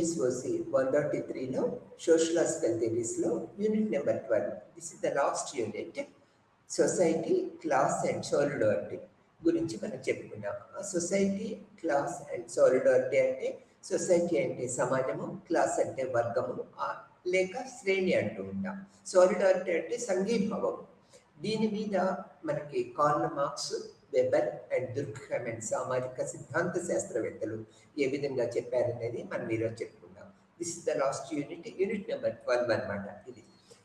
టీఎస్ఓసి 133లో సోషలాజికల్ థియరీస్లో unit number 12. This is the last unit. Society, class and solidarity గురించి మనం చెప్పుకున్నాం. సొసైటీ, క్లాస్ అండ్ సాలిడారిటీ అంటే సొసైటీ అంటే సమాజము, క్లాస్ అంటే వర్గము లేక శ్రేణి అంటూ ఉంటాం. సాలిడారిటీ అంటే సంఘీభావం. దీని మీద మనకి Karl Marx, Weber and Durkheim and సామాజిక సిద్ధాంత శాస్త్రవేత్తలు ఏ విధంగా చెప్పారనేది మనం ఈరోజు చెప్పుకుందాం. This is the last unit, unit number 12 అనమాట ఇది.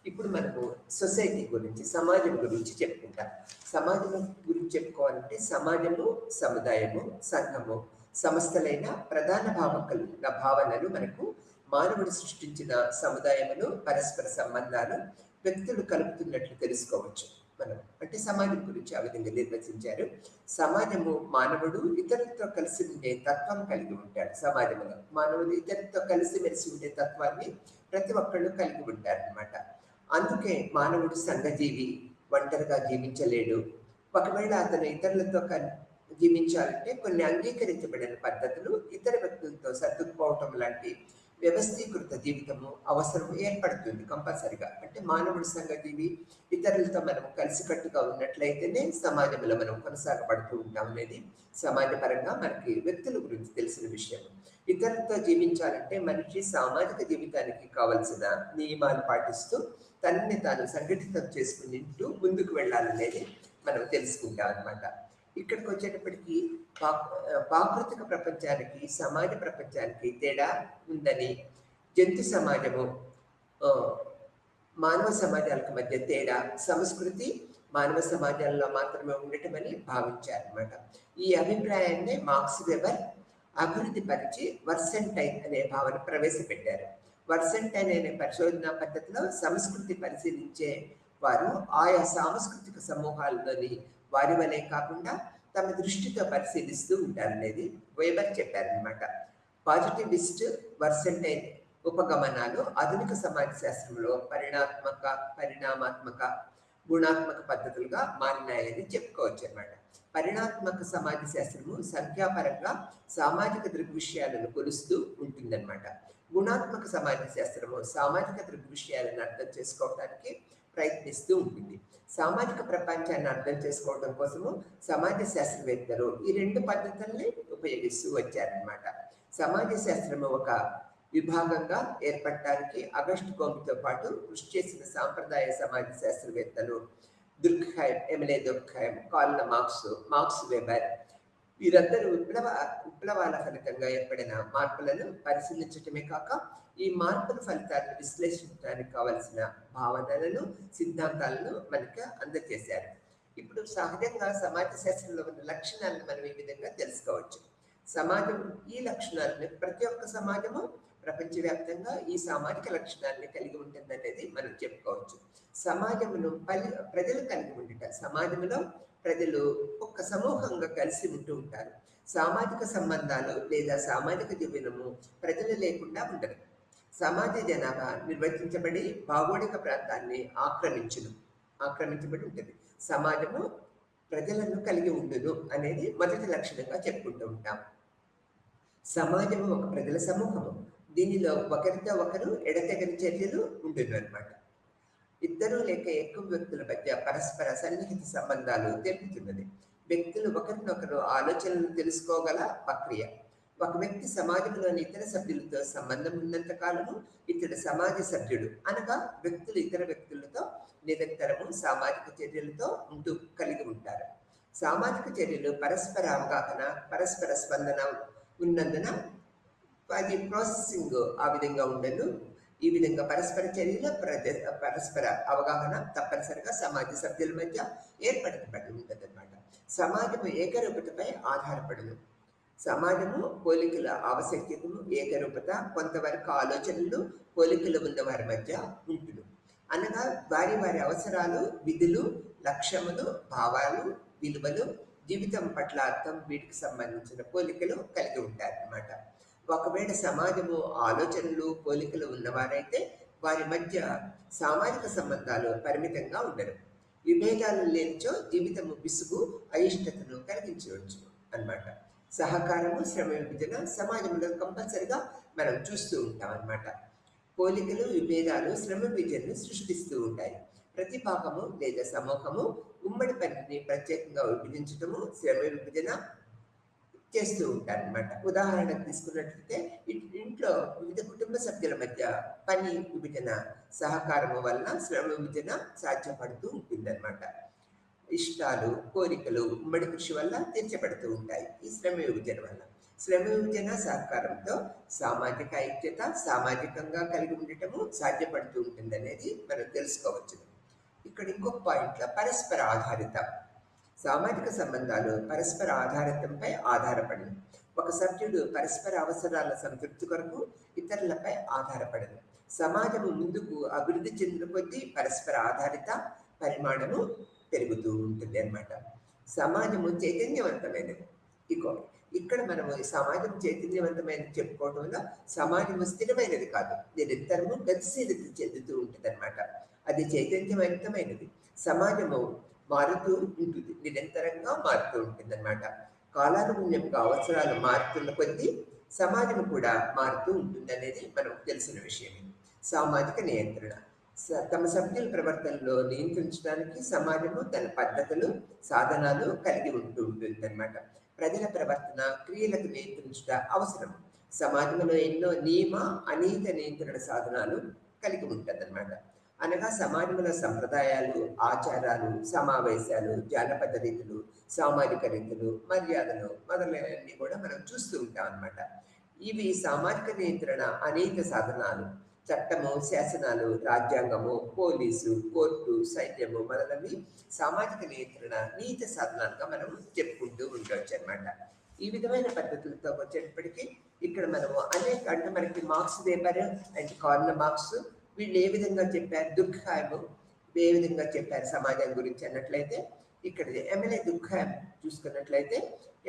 ఇప్పుడు మనము సొసైటీ గురించి, సమాజం గురించి చెప్పుకుంటాం. సమాజం గురించి చెప్పుకోవాలంటే సమాజము, సముదాయము, సంఘము, సంస్థలైన ప్రధాన భావనలు మనకు మానవుడు సృష్టించిన సముదాయములు, పరస్పర సంబంధాలు, వ్యక్తులు కలుపుతున్నట్లు తెలుసుకోవచ్చు. మనం అంటే సమాజం గురించి ఆ విధంగా నిర్వచించారు. సమాజము మానవుడు ఇతరులతో కలిసి ఉండే తత్వం కలిగి ఉంటాడు. సమాజంలో మానవుడు ఇతరులతో కలిసి మెలిసి ఉండే తత్వాన్ని ప్రతి ఒక్కళ్ళు కలిగి ఉంటారు అనమాట. అందుకే మానవుడు సంఘజీవి, ఒంటరిగా జీవించలేడు. ఒకవేళ అతను ఇతరులతో జీవించాలంటే కొన్ని అంగీకరించబడిన పద్ధతులు, ఇతర వ్యక్తులతో సర్దుకుపోవటం లాంటి వ్యవస్థీకృత జీవితము అవసరం ఏర్పడుతుంది కంపల్సరిగా. అంటే మానవుడు సంఘజీవి, ఇతరులతో మనం కలిసికట్టుగా ఉన్నట్లయితేనే సమాజంలో మనం కొనసాగబడుతూ ఉంటాం అనేది సమాజపరంగా మనకి వ్యక్తుల గురించి తెలిసిన విషయం. ఇతరులతో జీవించాలంటే మనిషి సామాజిక జీవితానికి కావలసిన నియమాలు పాటిస్తూ తనని తాను సంఘటితం చేసుకుంటూ ముందుకు వెళ్ళాలనేది మనం తెలుసుకుంటాం అనమాట. ఇక్కడికి వచ్చేటప్పటికి ప్రాకృతిక ప్రపంచానికి, సమాజ ప్రపంచానికి తేడా ఉందని, జంతు సమాజము, మానవ సమాజాలకు మధ్య తేడా సంస్కృతి మానవ సమాజాల్లో మాత్రమే ఉండటమని భావించారనమాట. ఈ అభిప్రాయాన్ని మార్క్స్, వెబర్ అభివృద్ధి పరిచి వర్సెంటైన్ అనే భావన ప్రవేశపెట్టారు. వర్సెంటైన్ అనే పరిశోధనా పద్ధతిలో సంస్కృతి పరిశీలించే వారు ఆయా సాంస్కృతిక సమూహాల్లోని వారి వలె కాకుండా తమ దృష్టితో పరిశీలిస్తూ ఉంటారనేది వెబర్ చెప్పారనమాట. పాజిటివిస్ట్ వర్సెంటైన్ ఉపగమనాలు ఆధునిక సమాజ శాస్త్రంలో పరిణామాత్మక, గుణాత్మక పద్ధతులుగా మారినాయని చెప్పుకోవచ్చు అనమాట. పరిణాత్మక సమాజ శాస్త్రము సంఖ్యాపరంగా సామాజిక దృగ్విషయాలను కొలుస్తూ ఉంటుందన్నమాట. గుణాత్మక సమాజ శాస్త్రము సామాజిక దృగ్విషయాలను అర్థం చేసుకోవడానికి ప్రయత్నిస్తూ ఉంటుంది. సామాజిక ప్రపంచాన్ని అర్థం చేసుకోవడం కోసము సమాజ శాస్త్రవేత్తలు ఈ రెండు పద్ధతుల్ని ఉపయోగిస్తూ వచ్చారనమాట. సమాజ శాస్త్రము ఒక విభాగంగా ఏర్పడటానికి అగస్ట్ కోమ్తో పాటు కృషి చేసిన సాంప్రదాయ సమాజ శాస్త్రవేత్తలు ఎమిలే దుర్ఖైమ్, కార్ల్ మార్క్స్, వెబర్ వీరందరూ విప్లవాల ఫలితంగా ఏర్పడిన మార్పులను పరిశీలించటమే కాక ఈ మార్పుల ఫలితాలను విశ్లేషించడానికి కావలసిన భావనలను, సిద్ధాంతాలను మనకు అందజేశారు. ఇప్పుడు సహజంగా సమాజ శాస్త్రంలో ఉన్న లక్షణాలను మనం ఈ విధంగా తెలుసుకోవచ్చు. సమాజం ఈ లక్షణాలను ప్రతి ఒక్క సమాజము ప్రపంచవ్యాప్తంగా ఈ సామాజిక లక్షణాలని కలిగి ఉంటుందనేది మనం చెప్పుకోవచ్చు. సమాజమును ప్రజలు కలిగి ఉండుట, సమాజంలో ప్రజలు ఒక సమూహంగా కలిసి ఉంటూ ఉంటారు. సామాజిక సంబంధాలు లేదా సామాజిక జీవనము ప్రజలు లేకుండా ఉండదు. సమాజ జనాభా నిర్వచించబడి భౌగోళిక ప్రాంతాన్ని ఆక్రమించబడి ఉంటుంది. సమాజము ప్రజలను కలిగి ఉండును అనేది మొదటి లక్షణంగా చెప్పుకుంటూ ఉంటాం. సమాజము ఒక ప్రజల సమూహము. దీనిలో ఒకరితో ఒకరు ఎడతెగని చర్యలు ఉండును అనమాట. ఇద్దరు లేక ఎక్కువ వ్యక్తుల మధ్య పరస్పర సన్నిహిత సంబంధాలు తెలుపుతున్నది. వ్యక్తులు ఒకరినొకరు ఆలోచనలు తెలుసుకోగల ప్రక్రియ. ఒక వ్యక్తి సమాజంలోని ఇతర సభ్యులతో సంబంధం ఉన్నంత కాలము ఇతడు సమాజ సభ్యుడు అనగా వ్యక్తులు ఇతర వ్యక్తులతో నిరంతరము సామాజిక చర్యలతో కలిగి ఉంటారు. సామాజిక చర్యలు పరస్పర అవగాహన, పరస్పర స్పందన ఉన్నందున అది ప్రాసెసింగ్ ఆ విధంగా ఉండదు. ఈ విధంగా పరస్పర చర్యలు, పరస్పర అవగాహన తప్పనిసరిగా సమాజ సభ్యుల మధ్య ఏర్పడబడి ఉంటుంది అనమాట. సమాజము ఏకరూపతపై ఆధారపడదు. సమాజము పోలికల ఆవశ్యకతను, ఏకరూపత, కొంతవరకు ఆలోచనలు, పోలికలు ఉన్న వారి మధ్య ఉంటుంది. అనగా వారి అవసరాలు, విధులు, లక్ష్యములు, భావాలు, విలువలు, జీవితం పట్ల అర్థం, వీటికి సంబంధించిన పోలికలు కలిగి ఉంటారు అన్నమాట. ఒకవేళ సమాజము ఆలోచనలు, పోలికలు ఉన్నవారైతే వారి మధ్య సామాజిక సంబంధాలు పరిమితంగా ఉండరు. విభేదాలు లేనిచో జీవితము విసుగు, అయిష్టతను కలిగించవచ్చు అన్నమాట. సహకారము, శ్రమ విభజన సమాజంలో కంపల్సరిగా మనం చూస్తూ ఉంటాం అన్నమాట. పోలికలు, విభేదాలు శ్రమ విభజనను సృష్టిస్తూ ఉంటాయి. ప్రతి భాగము లేదా సమూహము ఉమ్మడి పనిని ప్రత్యేకంగా విభజించటము శ్రమ విభజన చేస్తూ ఉంటారనమాట. ఉదాహరణకు తీసుకున్నట్లయితే ఇంట్లో వివిధ కుటుంబ సభ్యుల మధ్య పని విభజన, సహకారము వలన శ్రమ విభజన సాధ్యపడుతూ ఉంటుందన్నమాట. ఇష్టాలు, కోరికలు ఉమ్మడి కృషి వల్ల తీర్చబడుతూ ఉంటాయి ఈ శ్రమ విభజన వల్ల. శ్రమ విభజన సహకారంతో సామాజిక ఐక్యత, సామాజికంగా కలిగి ఉండటము సాధ్యపడుతూ ఉంటుందనేది మనం తెలుసుకోవచ్చు. ఇక్కడ ఇంకొక పాయింట్లో పరస్పర ఆధారిత సామాజిక సంబంధాలు పరస్పర ఆధారితంపై ఆధారపడను. ఒక సభ్యుడు పరస్పర అవసరాల సంతృప్తి కొరకు ఇతరులపై ఆధారపడను. సమాజము ముందుకు అభివృద్ధి చెందిన కొద్దీ పరస్పర ఆధారిత పరిమాణము పెరుగుతూ ఉంటుంది అన్నమాట. సమాజము చైతన్యవంతమైనది. ఇక్కడ మనము సమాజం చైతన్యవంతమైనది చెప్పుకోవడంలో సమాజము స్థిరమైనది కాదు, నిరంతరము గతిశీలత చెందుతూ ఉంటుంది అన్నమాట. అది చైతన్యవంతమైనది. సమాజము మారుతూ ఉంటుంది, నిరంతరంగా మారుతూ ఉంటుంది అన్నమాట. కాలానుగుణ్యంగా అవసరాలు మారుతున్న కొద్దీ సమాజం కూడా మారుతూ ఉంటుంది అనేది మనకు తెలిసిన విషయం. సామాజిక నియంత్రణ తమ సభ్యుల ప్రవర్తనలో నియంత్రించడానికి సమాజము తన పద్ధతులు, సాధనాలు కలిగి ఉంటూ ఉంటుంది అన్నమాట. ప్రజల ప్రవర్తన, క్రియలకు నియంత్రించుట అవసరం. సమాజంలో ఎన్నో నియమ, అనీత నియంత్రణ సాధనాలు కలిగి ఉంటుంది అన్నమాట. అనగా సమాజంలో సంప్రదాయాలు, ఆచారాలు, సమావేశాలు, జానపద రీతులు, సామాజిక రీతులు, మర్యాదలు మొదలైనవన్నీ కూడా మనం చూస్తూ ఉంటాం అన్నమాట. ఇవి సామాజిక నియంత్రణ అనేక సాధనాలు. చట్టము, శాసనాలు, రాజ్యాంగము, పోలీసు, కోర్టు, సైన్యము మొదలవి సామాజిక నియంత్రణ నీతి సాధనాలుగా మనం చెప్పుకుంటూ ఉండవచ్చు అనమాట. ఈ విధమైన పద్ధతులతో వచ్చేటప్పటికీ ఇక్కడ మనము అనేక అంటే మనకి marks vapour and Karl marks వీళ్ళు ఏ విధంగా చెప్పారు, దుర్ఖాయము ఏ విధంగా చెప్పారు సమాజం గురించి అన్నట్లయితే ఇక్కడ ఎమ్మెల్యే దుర్ఖాయం చూసుకున్నట్లయితే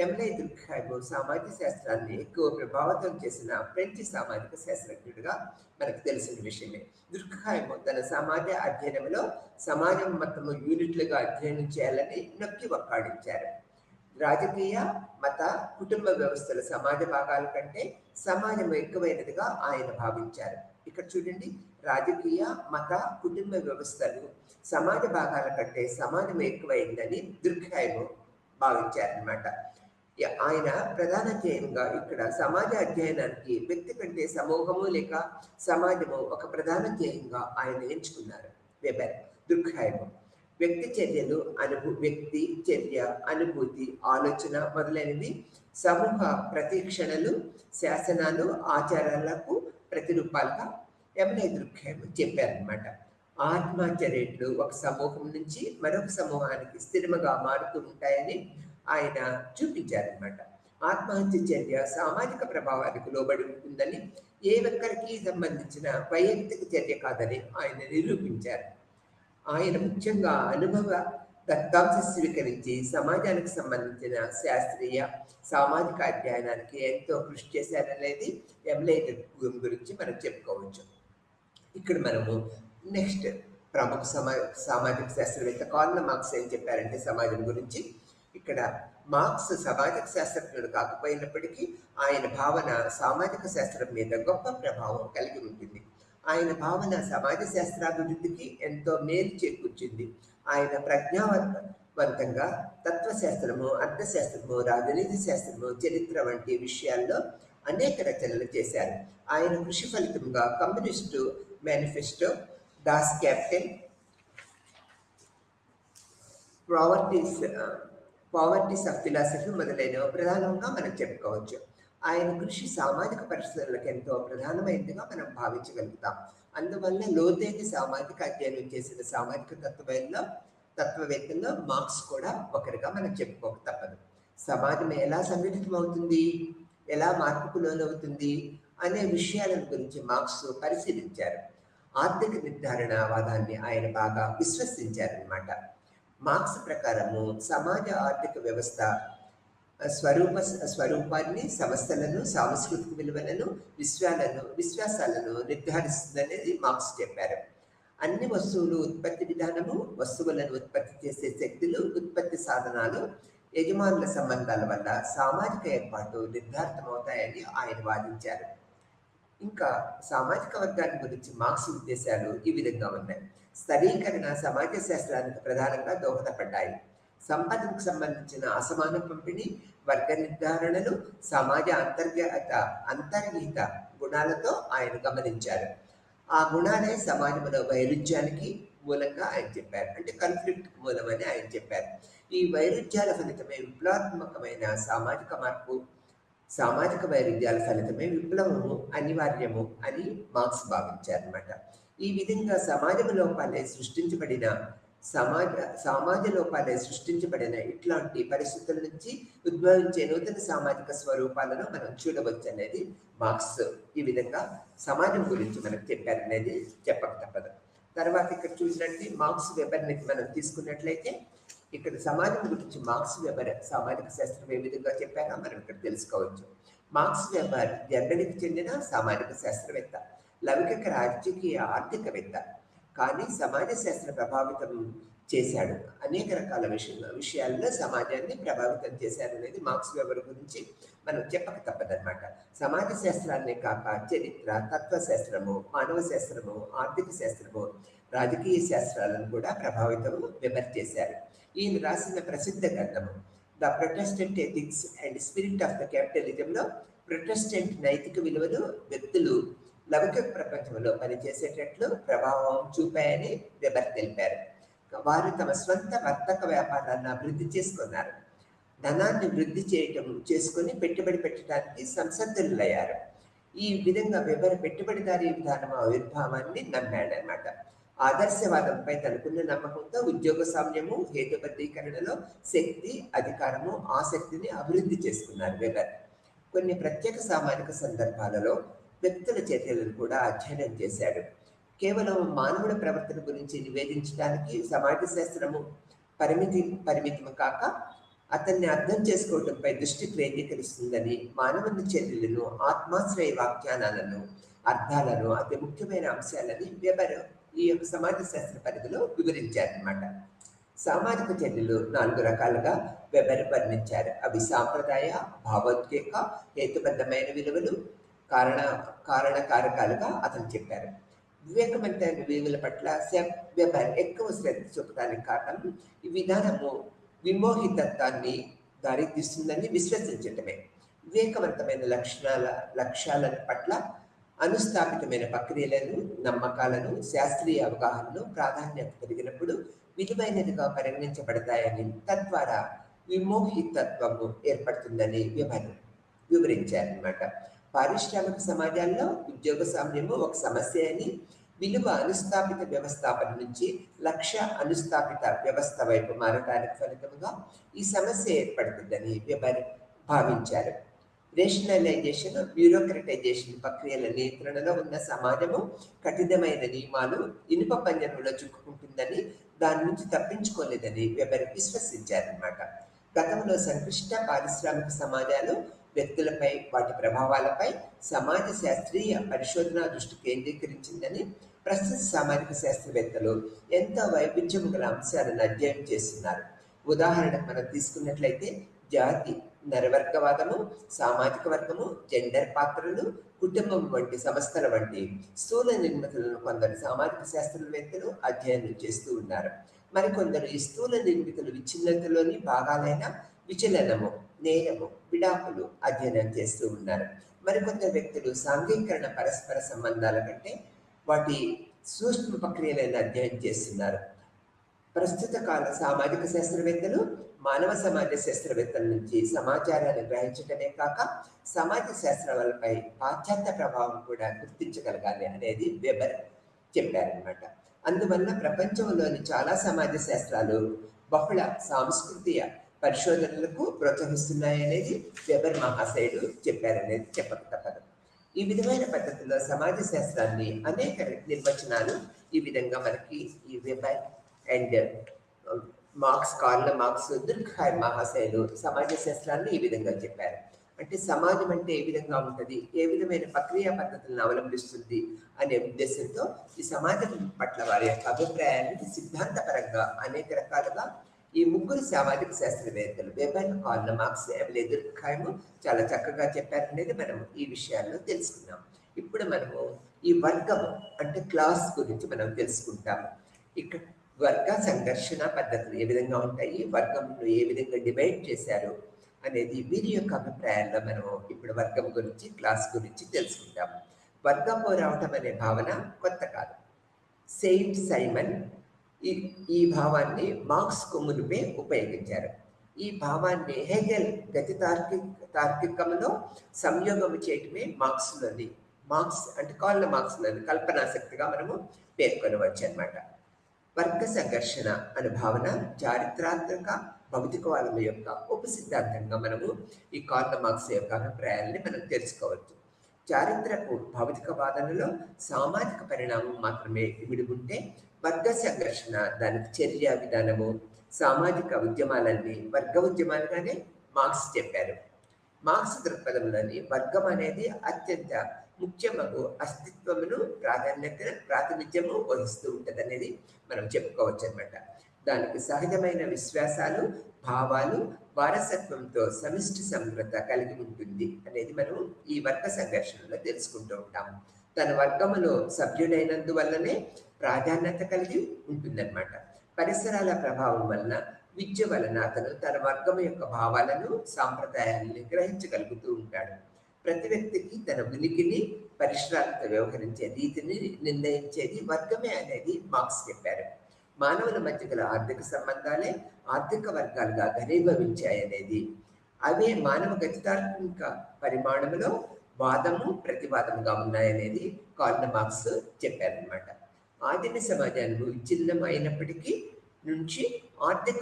ఎమ్మెల్యే దుర్ఖాయము సామాజిక శాస్త్రాన్ని ఎక్కువ ప్రభావితం చేసిన ఫ్రెంచ్ సామాజిక శాస్త్రజ్ఞుడిగా మనకు తెలిసిన విషయమే. దుర్ఖాయము తన సమాజ అధ్యయనంలో సమాజం మొత్తము యూనిట్లుగా అధ్యయనం చేయాలని నొక్కి వక్కాడించారు. రాజకీయ, మత, కుటుంబ వ్యవస్థల సమాజ భాగాల కంటే సమాజం ఎక్కువైనదిగా ఆయన భావించారు. ఇక్కడ చూడండి, రాజకీయ, మత, కుటుంబ వ్యవస్థలు సమాజ భాగాల కంటే సమాజం ఎక్కువైందని దుర్ఖాయము భావించారనమాట. ఆయన ప్రధాన ధ్యేయంగా ఇక్కడ సమాజ అధ్యయనానికి వ్యక్తి కంటే సమూహము లేక సమాజము ఒక ప్రధాన ధ్యేయంగా ఆయన ఎంచుకున్నారు. వెబెర్ దుర్ఖాయము వ్యక్తి చర్యలు, వ్యక్తి చర్య, అనుభూతి, ఆలోచన మొదలైనవి సమూహ ప్రతీక్షణలు, శాసనాలు, ఆచారాలకు ప్రతిరూపాలుగా ఎమ్మెల్యే దృక్పథం చెప్పారనమాట. ఆత్మహత్య రేట్లు ఒక సమూహం నుంచి మరొక సమూహానికి స్థిరముగా మారుతూ ఉంటాయని ఆయన చూపించారనమాట. ఆత్మహత్య చర్య సామాజిక ప్రభావానికి లోబడి ఉంటుందని, ఏ ఒక్కరికి సంబంధించిన వైయక్తిక చర్య కాదని ఆయన నిరూపించారు. ఆయన ముఖ్యంగా అనుభవ దత్తాంశ స్వీకరించి సమాజానికి సంబంధించిన శాస్త్రీయ సామాజిక అధ్యయనానికి ఎంతో కృషి చేశారనేది ఎమ్మెల్యే గురించి మనం చెప్పుకోవచ్చు. ఇక్కడ మనము నెక్స్ట్ ప్రముఖ సామాజిక శాస్త్రవేత్త కార్ల్ మార్క్స్ ఏం చెప్పారంటే సమాజం గురించి, ఇక్కడ మార్క్స్ సామాజిక శాస్త్రజ్ఞుడు కాకపోయినప్పటికీ ఆయన భావన సామాజిక శాస్త్రం మీద గొప్ప ప్రభావం కలిగి ఉంటుంది. ఆయన భావన సమాజ శాస్త్రాభివృద్ధికి ఎంతో మేలు చేకూర్చింది. ఆయన ప్రజ్ఞావంతంగా తత్వశాస్త్రము, అర్థశాస్త్రము, రాజనీతి శాస్త్రము, చరిత్ర వంటి విషయాల్లో అనేక రచనలు చేశారు. ఆయన కృషి ఫలితంగా Communist Manifesto, Das Kapital, Poverties of Philosophy మొదలైనవి ప్రధానంగా మనం చెప్పుకోవచ్చు. ఆయన కృషి సామాజిక పరిస్థితులకు ఎంతో ప్రధానమైనదిగా మనం భావించగలుగుతాం. అందువల్ల లోతైన సామాజిక అధ్యయనం చేసిన సామాజిక తత్వవేత్తల్లో మార్క్స్ కూడా ఒకరిగా మనం చెప్పుకోక తప్పదు. సమాజం ఎలా సంఘటితం అవుతుంది, ఎలా మార్పుకు లోనవుతుంది అనే విషయాల గురించి మార్క్స్ పరిశీలించారు. ఆర్థిక నిర్ధారణవాదాన్ని ఆయన బాగా విశ్వసించారనమాట. మార్క్స్ ప్రకారము సమాజ ఆర్థిక వ్యవస్థ స్వరూపాన్ని, సమస్యలను, సాంస్కృతిక విలువలను, విశ్వాసాలను నిర్ధారిస్తుందనేది మార్క్స్ చెప్పారు. అన్ని వస్తువులు ఉత్పత్తి విధానము, వస్తువులను ఉత్పత్తి చేసే శక్తులు, ఉత్పత్తి సాధనాలు యజమానుల సంబంధాల వల్ల సామాజిక ఏర్పాటు నిర్ధారితమవుతాయని ఆయన వాదించారు. ఇంకా సామాజిక వర్గాల గురించి మార్క్స్ ఉద్దేశాలు ఈ విధంగా ఉన్నాయి. స్థలీకరణ సమాజ శాస్త్రానికి ప్రధానంగా దోహదపడ్డాయి. సంపదకు సంబంధించిన అసమాన పంపిణీ, వర్గ నిర్ధారణలు సమాజ అంతర్నిహిత గుణాలతో ఆయన గమనించారు. ఆ గుణాలే సమాజంలో వైరుధ్యానికి మూలంగా ఆయన చెప్పారు. అంటే కన్ఫ్లిక్ట్ మూలమని ఆయన చెప్పారు. ఈ వైరుధ్యాల ఫలితమే విప్లవాత్మకమైన సామాజిక మార్పు, సామాజిక వైరుధ్యాల ఫలితమే విప్లవము అనివార్యము అని మార్క్స్ భావించారన్నమాట. ఈ విధంగా సమాజ లోపాలే సృష్టించబడిన ఇట్లాంటి పరిస్థితుల నుంచి ఉద్భవించే నూతన సామాజిక స్వరూపాలను మనం చూడవచ్చు అనేది మార్క్స్ ఈ విధంగా సమాజం గురించి మనకు చెప్పారనేది చెప్పక తప్పదు. తర్వాత ఇక్కడ చూసినట్టు మార్క్స్ వెబర్ని మనం తీసుకున్నట్లయితే ఇక్కడ సమాజం గురించి మార్క్స్ వెబర్ సామాజిక శాస్త్రం ఏ విధంగా చెప్పారో మనం ఇక్కడ తెలుసుకోవచ్చు. మార్క్స్ వెబర్ జర్మనీకి చెందిన సామాజిక శాస్త్రవేత్త, లౌకిక రాజకీయ ఆర్థికవేత్త. కానీ సమాజ శాస్త్ర ప్రభావితం చేశాడు. అనేక రకాల విషయాల్లో సమాజాన్ని ప్రభావితం చేశాడు అనేది మార్క్స్ వెబర్ గురించి మనం చెప్పక తప్పదన్నమాట. సమాజ శాస్త్రాన్ని కాక చరిత్ర, తత్వశాస్త్రము, మానవ శాస్త్రము, ఆర్థిక శాస్త్రము, రాజకీయ శాస్త్రాలను కూడా ప్రభావితం వెబర్ చేశారు. ఈయన రాసిన ప్రసిద్ధ గ్రంథము the Protestant ethics and spirit of the క్యాపిటలిజంలో ప్రొటెస్టెంట్ నైతిక విలువలు వ్యక్తులు లౌకిక ప్రపంచంలో పనిచేసేటట్లు ప్రభావం చూపాయని వెబర్ తెలిపారు. వారు తమ స్వంత వర్తక వ్యాపారాలను అభివృద్ధి చేసుకున్నారు. ధనాన్ని వృద్ధి చేసుకుని పెట్టుబడి పెట్టడానికి సంసిద్ధులయ్యారు. ఈ విధంగా వెబర్ పెట్టుబడిదారీ విధానం ఆవిర్భావాన్ని నమ్మాడనమాట. ఆదర్శవాదంపై తనకున్న నమ్మకంతో ఉద్యోగ సామ్యము, హేతుబద్ధీకరణలో శక్తి, అధికారము, ఆసక్తిని అభివృద్ధి చేసుకున్నారు వెబర్. కొన్ని ప్రత్యేక సామాజిక సందర్భాలలో వ్యక్తుల చర్యలను కూడా అధ్యయనం చేశాడు. కేవలం మానవుల ప్రవర్తన గురించి నివేదించడానికి సమాజ శాస్త్రము పరిమితం కాక అతన్ని అర్థం చేసుకోవడంపై దృష్టి కేంద్రీకరిస్తుందని, మానవుని చర్యలను, ఆత్మాశ్రయ వ్యాఖ్యానాలను, అర్థాలను, అతి ముఖ్యమైన అంశాలని వెబర్ ఈ యొక్క సమాజ శాస్త్ర పరిధిలో వివరించారన్నమాట. సామాజిక చర్యలు 4 రకాలుగా వెబర్ వర్ణించారు. అవి సాంప్రదాయ, భావోద్వేగ, హేతుబద్ధమైన విలువలు, కారణకారకాలుగా అతను చెప్పారు. వివేకవంతమైన విలువల పట్ల వెబర్ ఎక్కువ శ్రద్ధ చూపడానికి కారణం ఈ విధానము విమోహితత్వాన్ని దారితీస్తుందని విశ్వసించటమే. వివేకవంతమైన లక్ష్యాల పట్ల అనుస్థాపితమైన ప్రక్రియలను, నమ్మకాలను, శాస్త్రీయ అవగాహనను ప్రాధాన్యత పెరిగినప్పుడు విలువైనదిగా పరిగణించబడతాయని, తద్వారా విమోహితత్వము ఏర్పడుతుందని వివరించారన్నమాట. పారిశ్రామిక సమాజాల్లో ఉద్యోగ సామ్యము ఒక సమస్య అని, విలువ అనుస్థాపిత వ్యవస్థాపన నుంచి లక్ష్య అనుస్థాపిత వ్యవస్థ వైపు మారడానికి ఫలితంగా ఈ సమస్య ఏర్పడుతుందని వెబర్ భావించారు. రేషనలైజేషన్, బ్యూరోక్రటైజేషన్ ప్రక్రియల నియంత్రణలో ఉన్న సమాజము కఠినమైన నియమాలు, ఇనుప పంజరంలో చిక్కుకుంటుందని, దాని నుంచి తప్పించుకోలేదని వెబర్ విశ్వసించారన్నమాట. గతంలో సంక్లిష్ట పారిశ్రామిక సమాజాలు వ్యక్తులపై, వాటి ప్రభావాలపై సమాజ శాస్త్రీయ పరిశోధన దృష్టి కేంద్రీకరించిందని, ప్రస్తుత సామాజిక శాస్త్రవేత్తలు ఎంతో వైవిధ్యం గల అంశాలను అధ్యయనం చేస్తున్నారు. ఉదాహరణకు మనం తీసుకున్నట్లయితే జాతి, నరవర్గవాదము, సామాజిక వర్గము, జెండర్ పాత్రలు, కుటుంబం వంటి సంస్థల వంటి స్థూల నిర్మితులను కొందరు సామాజిక శాస్త్రవేత్తలు అధ్యయనం చేస్తూ ఉన్నారు. మరికొందరు ఈ స్థూల నిర్మితులు విచ్ఛిన్నతలోని భాగాలైన విచలనము, నేరము, విడాకులు అధ్యయనం చేస్తూ ఉన్నారు. మరికొందరు వ్యక్తులు సాంఘికరణ పరస్పర సంబంధాల కంటే వాటి సూక్ష్మ ప్రక్రియలను అధ్యయనం చేస్తున్నారు. ప్రస్తుత కాల సామాజిక శాస్త్రవేత్తలు మానవ సమాజ శాస్త్రవేత్తల నుంచి సమాచారాన్ని గ్రహించడమే కాక సమాజ శాస్త్రాలపై పాశ్చాత్య ప్రభావం కూడా గుర్తించగలగాలి అనేది వెబర్ చెప్పారనమాట. అందువల్ల ప్రపంచంలోని చాలా సమాజ శాస్త్రాలు బహుళ సాంస్కృతిక పరిశోధనలకు ప్రోత్సహిస్తున్నాయనేది వెబర్ మహాశయుడు చెప్పారనేది చెప్పక తప్పదు. ఈ విధమైన పద్ధతిలో సమాజ శాస్త్రాన్ని అనేక నిర్వచనాలు ఈ విధంగా మనకి ఈ వెబర్ అండ్ కార్ల్ మార్క్స్, దుర్ఖాయ్ మహాశయులు సమాజ శాస్త్రాన్ని ఈ విధంగా చెప్పారు. అంటే సమాజం అంటే ఏ విధంగా ఉంటుంది, ఏ విధమైన ప్రక్రియ పద్ధతులను అవలంబిస్తుంది అనే ఉద్దేశంతో ఈ సమాజం పట్ల వారి యొక్క అభిప్రాయాన్ని సిద్ధాంతపరంగా అనేక రకాలుగా ఈ ముగ్గురు సామాజిక శాస్త్రవేత్తలు వెబెర్, కార్ల్ మార్క్స్, ఎమిలీ దుర్ఖైమ్ చాలా చక్కగా చెప్పారనేది మనం ఈ విషయాల్లో తెలుసుకున్నాం. ఇప్పుడు మనము ఈ వర్గము అంటే క్లాస్ గురించి మనం తెలుసుకుంటాము. ఇక్కడ వర్గ సంఘర్షణ పద్ధతులు ఏ విధంగా ఉంటాయి, వర్గంను ఏ విధంగా డివైడ్ చేశారు అనేది వీరి యొక్క అభిప్రాయాల్లో మనం ఇప్పుడు వర్గం గురించి, క్లాస్ గురించి తెలుసుకుంటాము. వర్గం రావటం అనే భావన కొత్త కాదు. సెయింట్ సైమన్ ఈ భావాన్ని మార్క్స్కు మునిపే ఉపయోగించారు. ఈ భావాన్ని హెగెల్ గతి తార్కికంలో సంయోగం చేయటమే మార్క్స్ అంటే కార్ల్ మార్క్స్లోని కల్పనా శక్తిగా మనము పేర్కొనవచ్చు అనమాట. వర్గ సంఘర్షణ అనే భావన చారిత్రాత్మక భౌతికవాదం యొక్క ఉపసిద్ధాంతంగా మనము ఈ కార్ల్ మార్క్స్ యొక్క అభిప్రాయాలని మనం తెలుసుకోవచ్చు. చారిత్రపు భౌతికవాదనలో సామాజిక పరిణామం మాత్రమే ఇమిడి ఉంటే వర్గ సంఘర్షణ దానికి చర్య విధానము, సామాజిక ఉద్యమాలన్నీ వర్గ ఉద్యమాలుగానే మార్క్స్ చెప్పారు. మార్క్స్ దృక్పథంలోని వర్గం అనేది అత్యంత ముఖ్యమగు అస్తిత్వమును ప్రాతినిధ్యము వహిస్తూ ఉంటుంది అనేది మనం చెప్పుకోవచ్చు అనమాట. దానికి సహజమైన విశ్వాసాలు, భావాలు, వారసత్వంతో సమిష్టి సమగ్రత కలిగి ఉంటుంది అనేది మనం ఈ వర్గ సంఘర్షణలో తెలుసుకుంటూ ఉంటాము. తన వర్గములో సభ్యుడైనందువల్లనే ప్రాధాన్యత కలిగి ఉంటుందన్నమాట. పరిసరాల ప్రభావం వలన, విద్య వలన అతను తన వర్గం యొక్క భావాలను, సాంప్రదాయాలను గ్రహించగలుగుతూ ఉంటాడు. ప్రతి వ్యక్తికి తన ఉనికిని, పరిసరాలతో వ్యవహరించే రీతిని నిర్ణయించేది వర్గమే అనేది మార్క్స్ చెప్పారు. మానవుల మధ్య గల ఆర్థిక సంబంధాలే ఆర్థిక వర్గాలుగా ఘనీభవించాయనేది, అవే మానవ గతితాత్మిక పరిమాణంలో వాదము, ప్రతివాదముగా ఉన్నాయనేది కార్ల్ మార్క్స్ చెప్పారనమాట. ఆదిమ సమాజాలు విచ్ఛిన్నమైనప్పటికీ నుంచి ఆర్థిక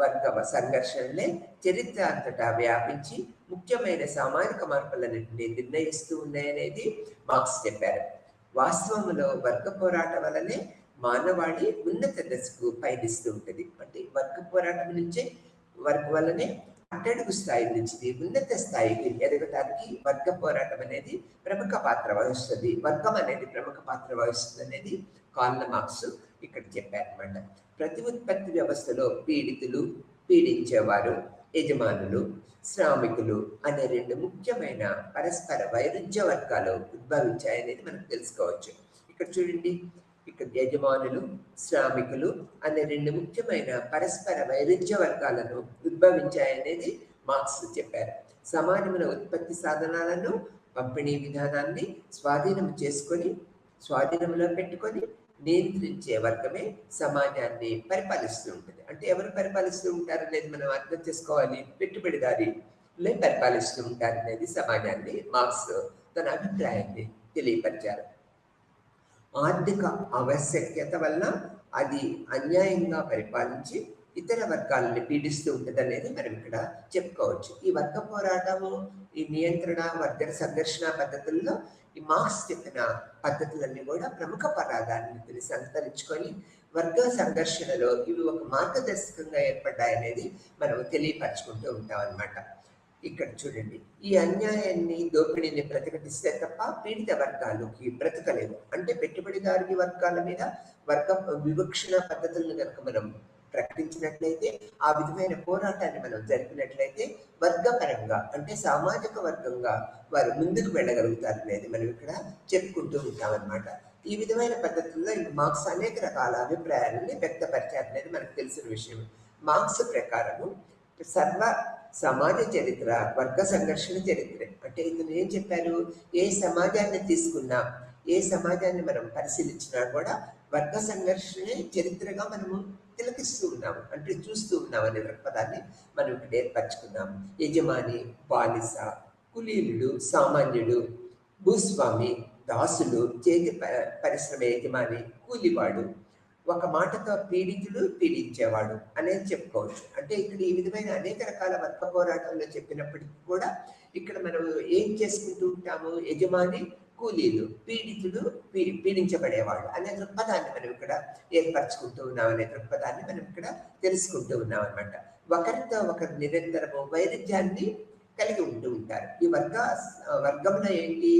వర్గ సంఘర్షణలే చరిత్ర అంతటా వ్యాపించి ముఖ్యమైన సామాజిక మార్పులన్నింటినీ నిర్ణయిస్తూ ఉన్నాయనేది మార్క్స్ చెప్పారు. వాస్తవంలో వర్గ పోరాటం వలనే మానవాళి ఉన్నత దశకు పయనిస్తూ ఉంటుంది. అంటే వర్గ పోరాటం నుంచే వల్లనే అట్టడుగు స్థాయి నుంచి ఉన్నత స్థాయికి ఎదగటానికి వర్గ పోరాటం అనేది ప్రముఖ పాత్ర వహిస్తుంది, వర్గం అనేది ప్రముఖ పాత్ర వహిస్తుంది అనేది కార్ల్ మార్క్స్ ఇక్కడ చెప్పారనమాట. ప్రతి ఉత్పత్తి వ్యవస్థలో పీడితులు, పీడించేవారు, యజమానులు, శ్రామికులు అనే రెండు ముఖ్యమైన పరస్పర వైరుధ్య వర్గాలు ఉద్భవించాయనేది మనం తెలుసుకోవచ్చు. ఇక్కడ చూడండి, ఇక్కడ యజమానులు, శ్రామికులు అనే రెండు ముఖ్యమైన పరస్పర వైరుధ్య వర్గాలను ఉద్భవించాయనేది మార్క్స్ చెప్పారు. సమానమైన ఉత్పత్తి సాధనాలను, పంపిణీ విధానాన్ని స్వాధీనంలో పెట్టుకొని నియంత్రించే వర్గమే సమాజాన్ని పరిపాలిస్తూ ఉంటుంది. అంటే ఎవరు పరిపాలిస్తూ ఉంటారు అనేది మనం అర్థం చేసుకోవాలి. పెట్టుబడిదారులే పరిపాలిస్తూ ఉంటారు అనేది సమాజాన్ని మార్క్స్ తన అభిప్రాయాన్ని తెలియపరిచారు. ఆర్థిక ఆవశ్యకత వల్ల అది అన్యాయంగా పరిపాలించి ఇతర వర్గాలని పీడిస్తూ ఉంటుంది అనేది మనం ఇక్కడ చెప్పుకోవచ్చు. ఈ వర్గ పోరాటము, ఈ నియంత్రణ, వర్గ సంఘర్షణ పద్ధతుల్లో ఈ మార్క్స్ చెప్పిన పద్ధతులన్నీ కూడా ప్రముఖ ప్రాధాన్యతని సంతరించుకొని వర్గ సంఘర్షణలో ఇవి ఒక మార్గదర్శకంగా ఏర్పడ్డాయనేది మనం తెలియపరచుకుంటూ ఉంటాం అన్నమాట. ఇక్కడ చూడండి, ఈ అన్యాయాన్ని, దోపిడీని ప్రతిఘటిస్తే తప్ప పీడిత వర్గాలకి బ్రతకలేదు. అంటే పెట్టుబడిదారు వర్గాల మీద వర్గ వివక్షణ పద్ధతులను కనుక మనం ప్రకటించినట్లయితే, ఆ విధమైన పోరాటాన్ని మనం జరిపినట్లయితే వర్గపరంగా అంటే సామాజిక వర్గంగా వారు ముందుకు వెళ్ళగలుగుతారు అనేది మనం ఇక్కడ చెప్పుకుంటూ ఉంటాం అన్నమాట. ఈ విధమైన పద్ధతుల్లో మార్క్స్ అనేక రకాల అభిప్రాయాలని వ్యక్తపరిచారనేది మనకు తెలిసిన విషయం. మార్క్స్ ప్రకారము సర్వ సమాజ చరిత్ర వర్గ సంఘర్షణ చరిత్ర. అంటే ఇతను ఏం చెప్పారు, ఏ సమాజాన్ని తీసుకున్నా, ఏ సమాజాన్ని మనం పరిశీలించినా కూడా వర్గ సంఘర్షణే చరిత్రగా మనము తిలకిస్తూ ఉన్నాము, అంటే చూస్తూ ఉన్నాం అనే దృక్పథాన్ని మనం ఇక్కడ ఏర్పరచుకున్నాము. యజమాని, బానిస, కులీనుడు, సామాన్యుడు, భూస్వామి, దాసులు, చేతి పరిశ్రమ యజమాని, కూలివాడు, ఒక మాటతో పీడితుడు, పీడించేవాడు అనేది చెప్పుకోవచ్చు. అంటే ఇక్కడ ఈ విధమైన అనేక రకాల వర్గ పోరాటంలో చెప్పినప్పటికీ కూడా ఇక్కడ మనం ఏం చేసుకుంటూ ఉంటాము, యజమాని, కూలీలు, పీడితుడు, పీడించబడేవాడు అనే దృక్పథాన్ని మనం ఇక్కడ ఏర్పరచుకుంటూ ఉన్నాం అనే దృక్పథాన్ని మనం ఇక్కడ తెలుసుకుంటూ ఉన్నాం అనమాట. ఒకరితో ఒకరు నిరంతరము వైరుధ్యాన్ని కలిగి ఉంటూ ఉంటారు. ఈ వర్గంలో ఏంటి,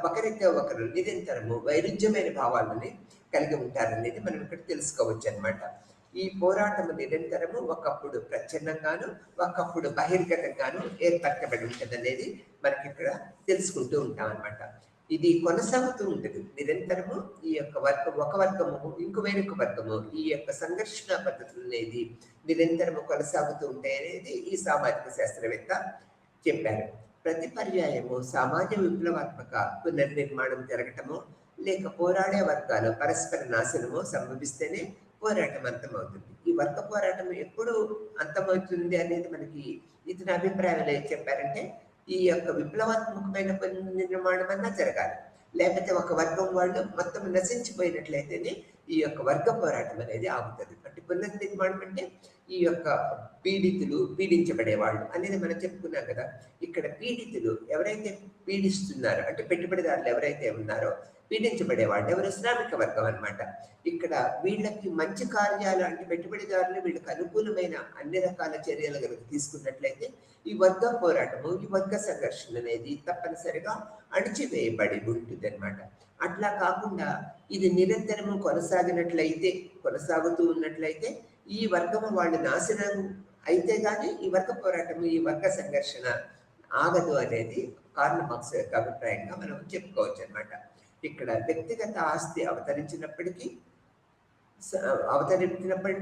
ఒకరితో ఒకరు నిరంతరము వైరుధ్యమైన భావాలని కలిగి ఉంటారనేది మనం ఇక్కడ తెలుసుకోవచ్చు అనమాట. ఈ పోరాటము నిరంతరము ఒకప్పుడు ప్రచ్ఛన్నంగాను, ఒకప్పుడు బహిర్గతంగాను ఏర్పరచబడి ఉంటదనేది మనకిక్కడ తెలుసుకుంటూ ఉంటాం అన్నమాట. ఇది కొనసాగుతూ ఉంటుంది నిరంతరము. ఈ యొక్క ఒక వర్గము వేరొక వర్గము ఈ యొక్క సంఘర్షణ పద్ధతులు అనేది నిరంతరము కొనసాగుతూ ఉంటాయి అనేది ఈ సామాజిక శాస్త్రవేత్త చెప్పారు. ప్రతి పర్యాయము సమాజ విప్లవాత్మక పునర్నిర్మాణం జరగటము లేక పోరాడే వర్గాలు పరస్పర నాశనము సంభవిస్తేనే పోరాటం అంతమవుతుంది. ఈ వర్గ పోరాటం ఎప్పుడు అంతమవుతుంది అనేది మనకి ఇతని అభిప్రాయంలో ఏం చెప్పారంటే, ఈ యొక్క విప్లవాత్మకమైన పునర్నిర్మాణం అన్నా జరగాలి, లేకపోతే ఒక వర్గం వాళ్ళు మొత్తం నశించిపోయినట్లయితేనే ఈ యొక్క వర్గ పోరాటం అనేది ఆగుతుంది. అంటే పునర్నిర్మాణం అంటే ఈ యొక్క పీడించబడేవాళ్ళు అనేది మనం చెప్పుకున్నాం కదా. ఇక్కడ పీడితులు ఎవరైతే పీడిస్తున్నారో అంటే పెట్టుబడిదారులు ఎవరైతే ఉన్నారో పీడించబడేవాళ్ళు ఎవరు? శ్రామిక వర్గం అనమాట. ఇక్కడ వీళ్ళకి మంచి కార్యాలు అంటే పెట్టుబడిదారులు వీళ్ళకి అనుకూలమైన అన్ని రకాల చర్యలు కనుక తీసుకున్నట్లయితే ఈ వర్గ పోరాటము ఈ వర్గ సంఘర్షణ అనేది తప్పనిసరిగా అణిచివేయబడి ఉంటుంది అనమాట. అట్లా కాకుండా ఇది నిరంతరము కొనసాగుతూ ఉన్నట్లయితే ఈ వర్గము వాళ్ళు నాశనం అయితే కానీ ఈ వర్గ పోరాటము ఈ వర్గ సంఘర్షణ ఆగదు అనేది కార్ల్ మార్క్స్ యొక్క అభిప్రాయంగా మనం చెప్పుకోవచ్చు అనమాట. ఇక్కడ వ్యక్తిగత ఆస్తి అవతరించినప్పటి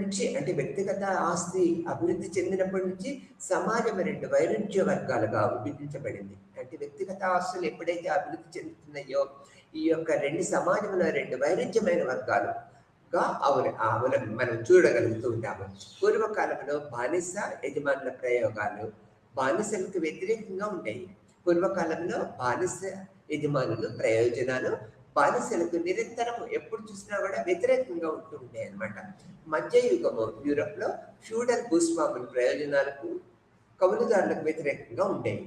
నుంచి అంటే వ్యక్తిగత ఆస్తి అభివృద్ధి చెందినప్పటి నుంచి సమాజం రెండు వైరుధ్య వర్గాలుగా విభజించబడింది. అంటే వ్యక్తిగత ఆస్తులు ఎప్పుడైతే అభివృద్ధి చెందుతున్నాయో ఈ యొక్క సమాజంలో రెండు వైరుధ్యమైన వర్గాలుగా మనం చూడగలుగుతూ ఉంటాము. పూర్వకాలంలో బానిస యజమానుల ప్రయోగాలు బానిసలకు వ్యతిరేకంగా ఉంటాయి. పూర్వకాలంలో బానిస యజమానులు ప్రయోజనాలు బానిసలకు నిరంతరం ఎప్పుడు చూసినా కూడా వ్యతిరేకంగా ఉంటూ ఉంటాయి అన్నమాట. మధ్యయుగము యూరప్ లో ఫ్యూడల్ భూస్వాముల ప్రయోజనాలకు కౌలుదారులకు వ్యతిరేకంగా ఉండేవి.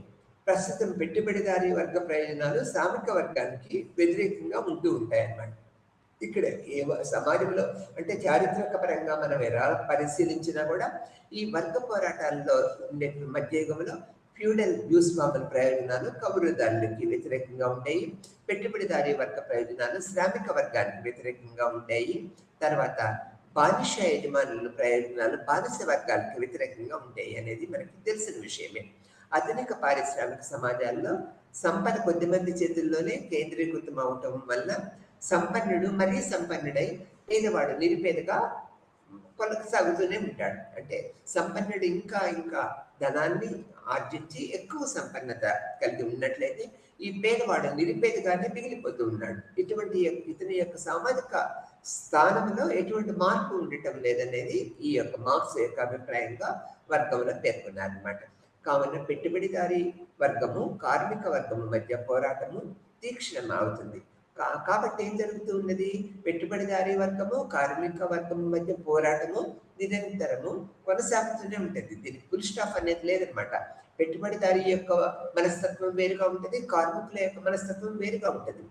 ప్రస్తుతం పెట్టుబడిదారీ వర్గ ప్రయోజనాలు శ్రామిక వర్గానికి వ్యతిరేకంగా ఉంటూ ఉంటాయి అన్నమాట. ఇక్కడ సమాజంలో అంటే చారిత్రక పరంగా మనం ఎలా పరిశీలించినా కూడా ఈ వర్గ పోరాటాల్లో ఉండే మధ్యయుగంలో ఫ్యూడల్ భూస్వాముల ప్రయోజనాలు కౌలుదారులకి వ్యతిరేకంగా ఉంటాయి. పెట్టుబడిదారీ వర్గ ప్రయోజనాలు శ్రామిక వర్గానికి వ్యతిరేకంగా ఉంటాయి. తర్వాత బానిస యజమానుల ప్రయోజనాలు బానిస వర్గాలకు వ్యతిరేకంగా ఉంటాయి అనేది మనకి తెలిసిన విషయమే. ఆధునిక పారిశ్రామిక సమాజాల్లో సంపద కొద్దిమంది చేతుల్లోనే కేంద్రీకృతం అవటం వల్ల సంపన్నుడు మరీ సంపన్నుడై పేదవాడు నిరుపేదగా కొనసాగుతూనే ఉంటాడు. అంటే సంపన్నుడు ఇంకా ధనాన్ని ఆర్జించి ఎక్కువ సంపన్నత కలిగి ఉన్నట్లయితే ఈ పేదవాడు నిరుపేదగానే మిగిలిపోతూ ఉన్నాడు. ఇతని యొక్క సామాజిక స్థానంలో ఎటువంటి మార్పు ఉండటం లేదనేది ఈ యొక్క మార్క్స్ యొక్క అభిప్రాయంగా వర్గంలో పేర్కొన్నారు అనమాట. కావున పెట్టుబడిదారీ వర్గము కార్మిక వర్గము మధ్య పోరాటము తీక్షణం అవుతుంది. కాబట్టి ఏం జరుగుతూ ఉన్నది? పెట్టుబడిదారీ వర్గము కార్మిక వర్గము మధ్య పోరాటము నిరంతరము కొనసాగుతూనే ఉంటుంది. దీనికి ఫుల్ స్టాప్ అనేది లేదనమాట. పెట్టుబడిదారీ యొక్క మనస్తత్వం వేరుగా ఉంటుంది, కార్మికుల యొక్క మనస్తత్వం వేరుగా ఉంటుంది.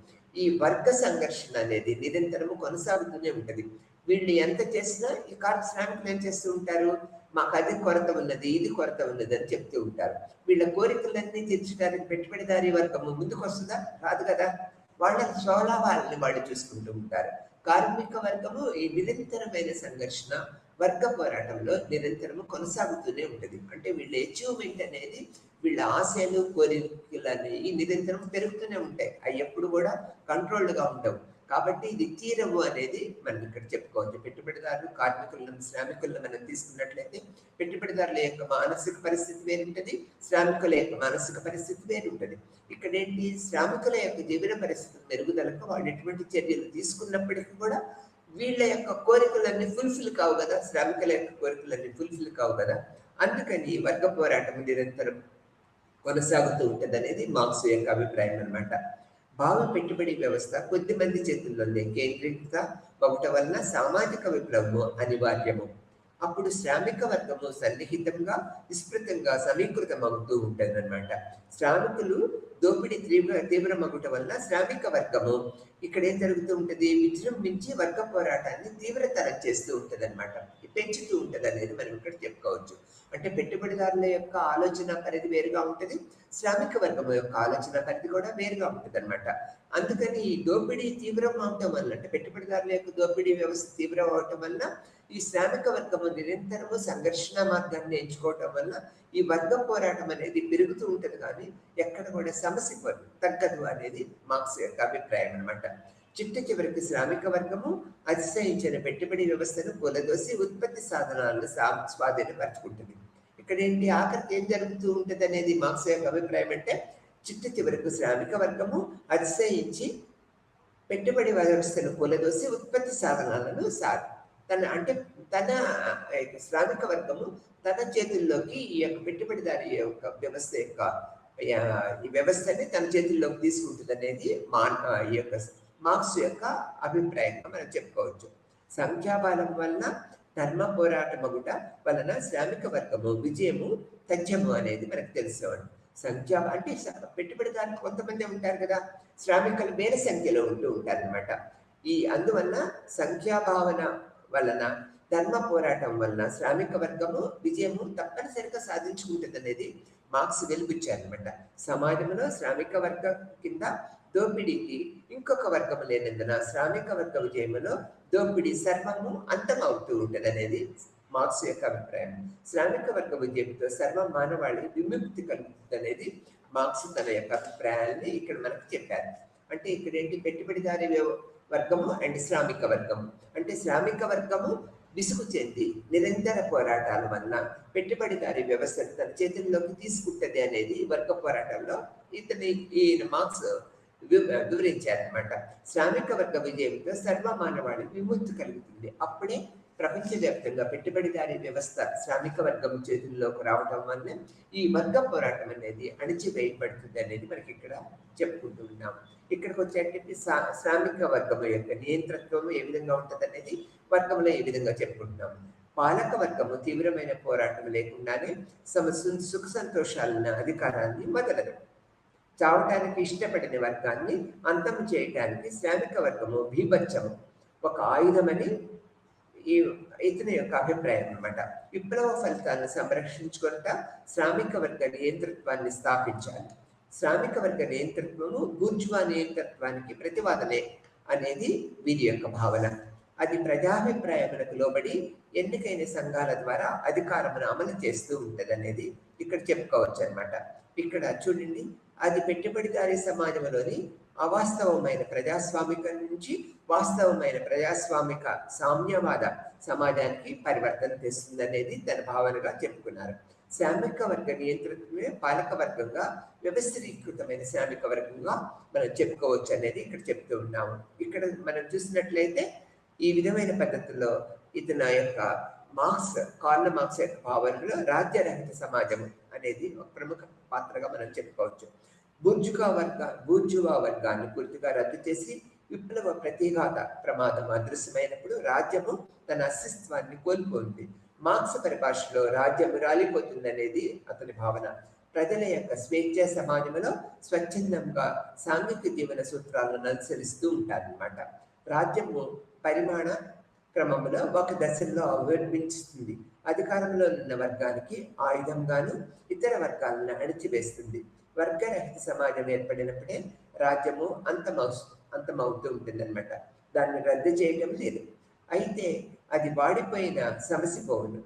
ఈ వర్గ సంఘర్షణ అనేది నిరంతరము కొనసాగుతూనే ఉంటుంది. వీళ్ళు ఎంత చేసినా ఈ శ్రామికులు ఏం చేస్తూ ఉంటారు? మాకు అది కొరత ఉన్నది, ఇది కొరత ఉన్నది అని చెప్తూ ఉంటారు. వీళ్ళ కోరికలన్నీ తీర్చడానికి పెట్టుబడిదారీ వర్గము ముందుకు వస్తుందా? రాదు కదా. వాళ్ళ స్వలాభాలని వాళ్ళు చూసుకుంటూ ఉంటారు. కార్మిక వర్గము ఈ నిరంతరమైన సంఘర్షణ వర్గ పోరాటంలో నిరంతరము కొనసాగుతూనే ఉంటుంది. అంటే వీళ్ళ అచీవ్మెంట్ అనేది వీళ్ళ ఆశయాలు కోరికలు అనేవి నిరంతరం పెరుగుతూనే ఉంటాయి. అవి ఎప్పుడు కూడా కంట్రోల్డ్గా ఉండవు. కాబట్టి ఇది తీరవు అనేది మనం ఇక్కడ చెప్పుకోవచ్చు. పెట్టుబడిదారులు కార్మికులను శ్రామికులను మనం తీసుకున్నట్లయితే పెట్టుబడిదారుల యొక్క మానసిక పరిస్థితి వేరుంటుంది, శ్రామికుల యొక్క మానసిక పరిస్థితి వేరుంటుంది. ఇక్కడ ఏంటి? శ్రామికుల యొక్క జీవన పరిస్థితి మెరుగుదలకు వాళ్ళు ఎటువంటి చర్యలు తీసుకున్నప్పటికీ కూడా వీళ్ళ యొక్క కోరికలన్నీ ఫుల్ఫిల్ కావు కదా, శ్రామికుల యొక్క కోరికలన్నీ ఫుల్ఫిల్ కావు కదా. అందుకని వర్గ పోరాటం నిరంతరం కొనసాగుతూ ఉంటుంది అనేది మార్క్స్ యొక్క అభిప్రాయం అనమాట. భావ పెట్టుబడి వ్యవస్థ కొద్ది మంది చేతుల్లోనే కేంద్రీకృత అవటం వలన సామాజిక విప్లవము అనివార్యము. అప్పుడు శ్రామిక వర్గము సన్నిహితంగా విస్తృతంగా సమీకృతం అవుతూ ఉంటుంది అనమాట. శ్రామికులు దోపిడీ తీవ్రమగుట వల్ల శ్రామిక వర్గము ఇక్కడ ఏం జరుగుతూ ఉంటుంది? విజృంభించి వర్గ పోరాటాన్ని తీవ్రతరం చేస్తూ ఉంటుంది అనమాట, పెంచుతూ ఉంటుంది అనేది మనం ఇక్కడ చెప్పుకోవచ్చు. అంటే పెట్టుబడిదారుల యొక్క ఆలోచన పరిధి వేరుగా ఉంటుంది, శ్రామిక వర్గం యొక్క ఆలోచన పరిధి కూడా వేరుగా ఉంటుంది అనమాట. అందుకని ఈ దోపిడీ తీవ్రం అవటం వల్ల అంటే పెట్టుబడిదారుల యొక్క దోపిడీ వ్యవస్థ తీవ్రం అవటం వల్ల ఈ శ్రామిక వర్గము నిరంతరము సంఘర్షణ మార్గాన్ని ఎంచుకోవటం వల్ల ఈ వర్గ పోరాటం అనేది పెరుగుతూ ఉంటుంది, కానీ ఎక్కడ కూడా సమస్య తగ్గదు అనేది మార్క్స్ యొక్క అభిప్రాయం అనమాట. చిట్ట చివరికి శ్రామిక వర్గము అతిశయించిన పెట్టుబడి వ్యవస్థను కూలదోసి ఉత్పత్తి సాధనాలను స్వాధీనపరచుకుంటుంది. ఇక్కడ ఏంటి, ఆఖరికి ఏం జరుగుతూ ఉంటుంది అనేది మార్క్స్ యొక్క అభిప్రాయం అంటే, చిట్ట చివరకు శ్రామిక వర్గము అతిశయించి పెట్టుబడి వ్యవస్థను కూలదోసి ఉత్పత్తి సాధనాలను తన శ్రామిక వర్గము తన చేతుల్లోకి ఈ యొక్క పెట్టుబడిదారి యొక్క వ్యవస్థ యొక్క ఈ వ్యవస్థని తన చేతుల్లోకి తీసుకుంటుంది అనేది ఈ యొక్క మార్క్స్ యొక్క అభిప్రాయంగా మనం చెప్పుకోవచ్చు. సంఖ్యాబలం వలన ధర్మ పోరాటమగుట వలన శ్రామిక వర్గము విజయము తథ్యము అనేది మనకు తెలిసేవాడు. అంటే పెట్టుబడిదారులు కొంతమంది ఉంటారు కదా, శ్రామికులు వేల సంఖ్యలో ఉంటూ ఉంటారు అనమాట. అందువల్ల సంఖ్యాభావన వలన ధర్మ పోరాటం వలన శ్రామిక వర్గము విజయము తప్పనిసరిగా సాధించుకుంటుంది అనేది మార్క్స్ వెలుగుచ్చారనమాట. సమాజంలో శ్రామిక వర్గం కింద దోపిడీకి ఇంకొక వర్గము లేనందున శ్రామిక వర్గ విజయములో దోపిడీ సర్వము అంతం అవుతూ ఉంటుంది అనేది మార్క్స్ యొక్క అభిప్రాయం. శ్రామిక వర్గ విజయంతో సర్వ మానవాళి విముక్తి కలుగుతుంది అనేది మార్క్స్ తన యొక్క అభిప్రాయాన్ని ఇక్కడ మనకు చెప్పారు. అంటే ఇక్కడ ఏంటి, పెట్టుబడిదారి వర్గము అండ్ శ్రామిక వర్గము. అంటే శ్రామిక వర్గము విసుగు చెంది నిరంతర పోరాటాల వలన పెట్టుబడిదారి వ్యవస్థను తన చేతుల్లోకి తీసుకుంటది అనేది వర్గ పోరాటంలో ఈయన మార్క్స్ వివరించారనమాట. శ్రామిక వర్గ విజయంతో సర్వమానవాళి విముక్తి కలుగుతుంది. అప్పుడే ప్రపంచవ్యాప్తంగా పెట్టుబడిదారి వ్యవస్థ శ్రామిక వర్గం చేతుల్లోకి రావడం వల్ల ఈ వర్గ పోరాటం అనేది అణిచివేయబడుతుంది అనేది మనకి ఇక్కడ చెప్పుకుంటూ ఉన్నాం. ఇక్కడికి వచ్చేటప్పటి శ్రామిక వర్గం యొక్క నియంత్రత్వం ఏ విధంగా ఉంటుంది అనేది వర్గంలో ఏ విధంగా చెప్పుకుంటున్నాం. పాలక వర్గము తీవ్రమైన పోరాటం లేకుండానే సుఖ సంతోషాలన్న అధికారాన్ని మొదలదు. చావటానికి ఇష్టపడిన వర్గాన్ని అంతం చేయటానికి శ్రామిక వర్గము భీభత్సము ఒక ఆయుధమని ఇతని యొక్క అభిప్రాయం అనమాట. విప్లవ ఫలితాలను సంరక్షించుకుంటా శ్రామిక వర్గ నియంతృత్వాన్ని స్థాపించాలి. శ్రామిక వర్గ నియంతృత్వము బూర్జువా నియంతృత్వానికి ప్రతివాదనే అనేది వీరి యొక్క భావన. అది ప్రజాభిప్రాయములకు లోబడి ఎన్నికైన సంఘాల ద్వారా అధికారమును అమలు చేస్తూ ఉంటుంది అనేది ఇక్కడ చెప్పుకోవచ్చు అనమాట. ఇక్కడ చూడండి, అది పెట్టుబడిదారీ సమాజంలోని అవాస్తవమైన ప్రజాస్వామిక నుంచి వాస్తవమైన ప్రజాస్వామిక సామ్యవాద సమాజానికి పరివర్తన తెస్తుంది అనేది తన భావనగా చెప్పుకున్నారు. శ్రామిక వర్గ నియంత్రణమే పాలక వర్గంగా వ్యవస్థీకృతమైన శ్రామిక వర్గంగా మనం చెప్పుకోవచ్చు అనేది ఇక్కడ చెప్తూ ఉన్నాము. ఇక్కడ మనం చూసినట్లయితే ఈ విధమైన పద్ధతుల్లో ఇతని యొక్క కార్ల్ మార్క్స్ యొక్క భావనలో రాజ్యరహిత సమాజం అనేది ఒక ప్రముఖ పాత్రగా మనం చెప్పుకోవచ్చు. బూర్జువా వర్గాన్ని పూర్తిగా రద్దు చేసి విప్లవ ప్రతిఘాత ప్రమాదం అదృశ్యమైనప్పుడు రాజ్యము తన అస్తిత్వాన్ని కోల్పోయింది. మార్క్స్ పరిభాషలో రాజ్యం రాలిపోతుంది అనేది అతని భావన. ప్రజల యొక్క స్వేచ్ఛ సమాజంలో స్వచ్ఛందంగా సాంఘిక జీవన సూత్రాలను అనుసరిస్తూ ఉంటారన్నమాట. రాజ్యము పరిమాణ క్రమంలో ఒక దశలో ఆవిర్భించుతుంది. అధికారంలో ఉన్న వర్గానికి ఆయుధంగాను ఇతర వర్గాలను అణిచివేస్తుంది. వర్గరహిత సమాజం ఏర్పడినప్పుడే రాజ్యము అంతమవుతూ ఉంటుంది అనమాట. దాన్ని రద్దు చేయడం లేదు. అయితే అది వాడిపోయిన సమసిపోవును.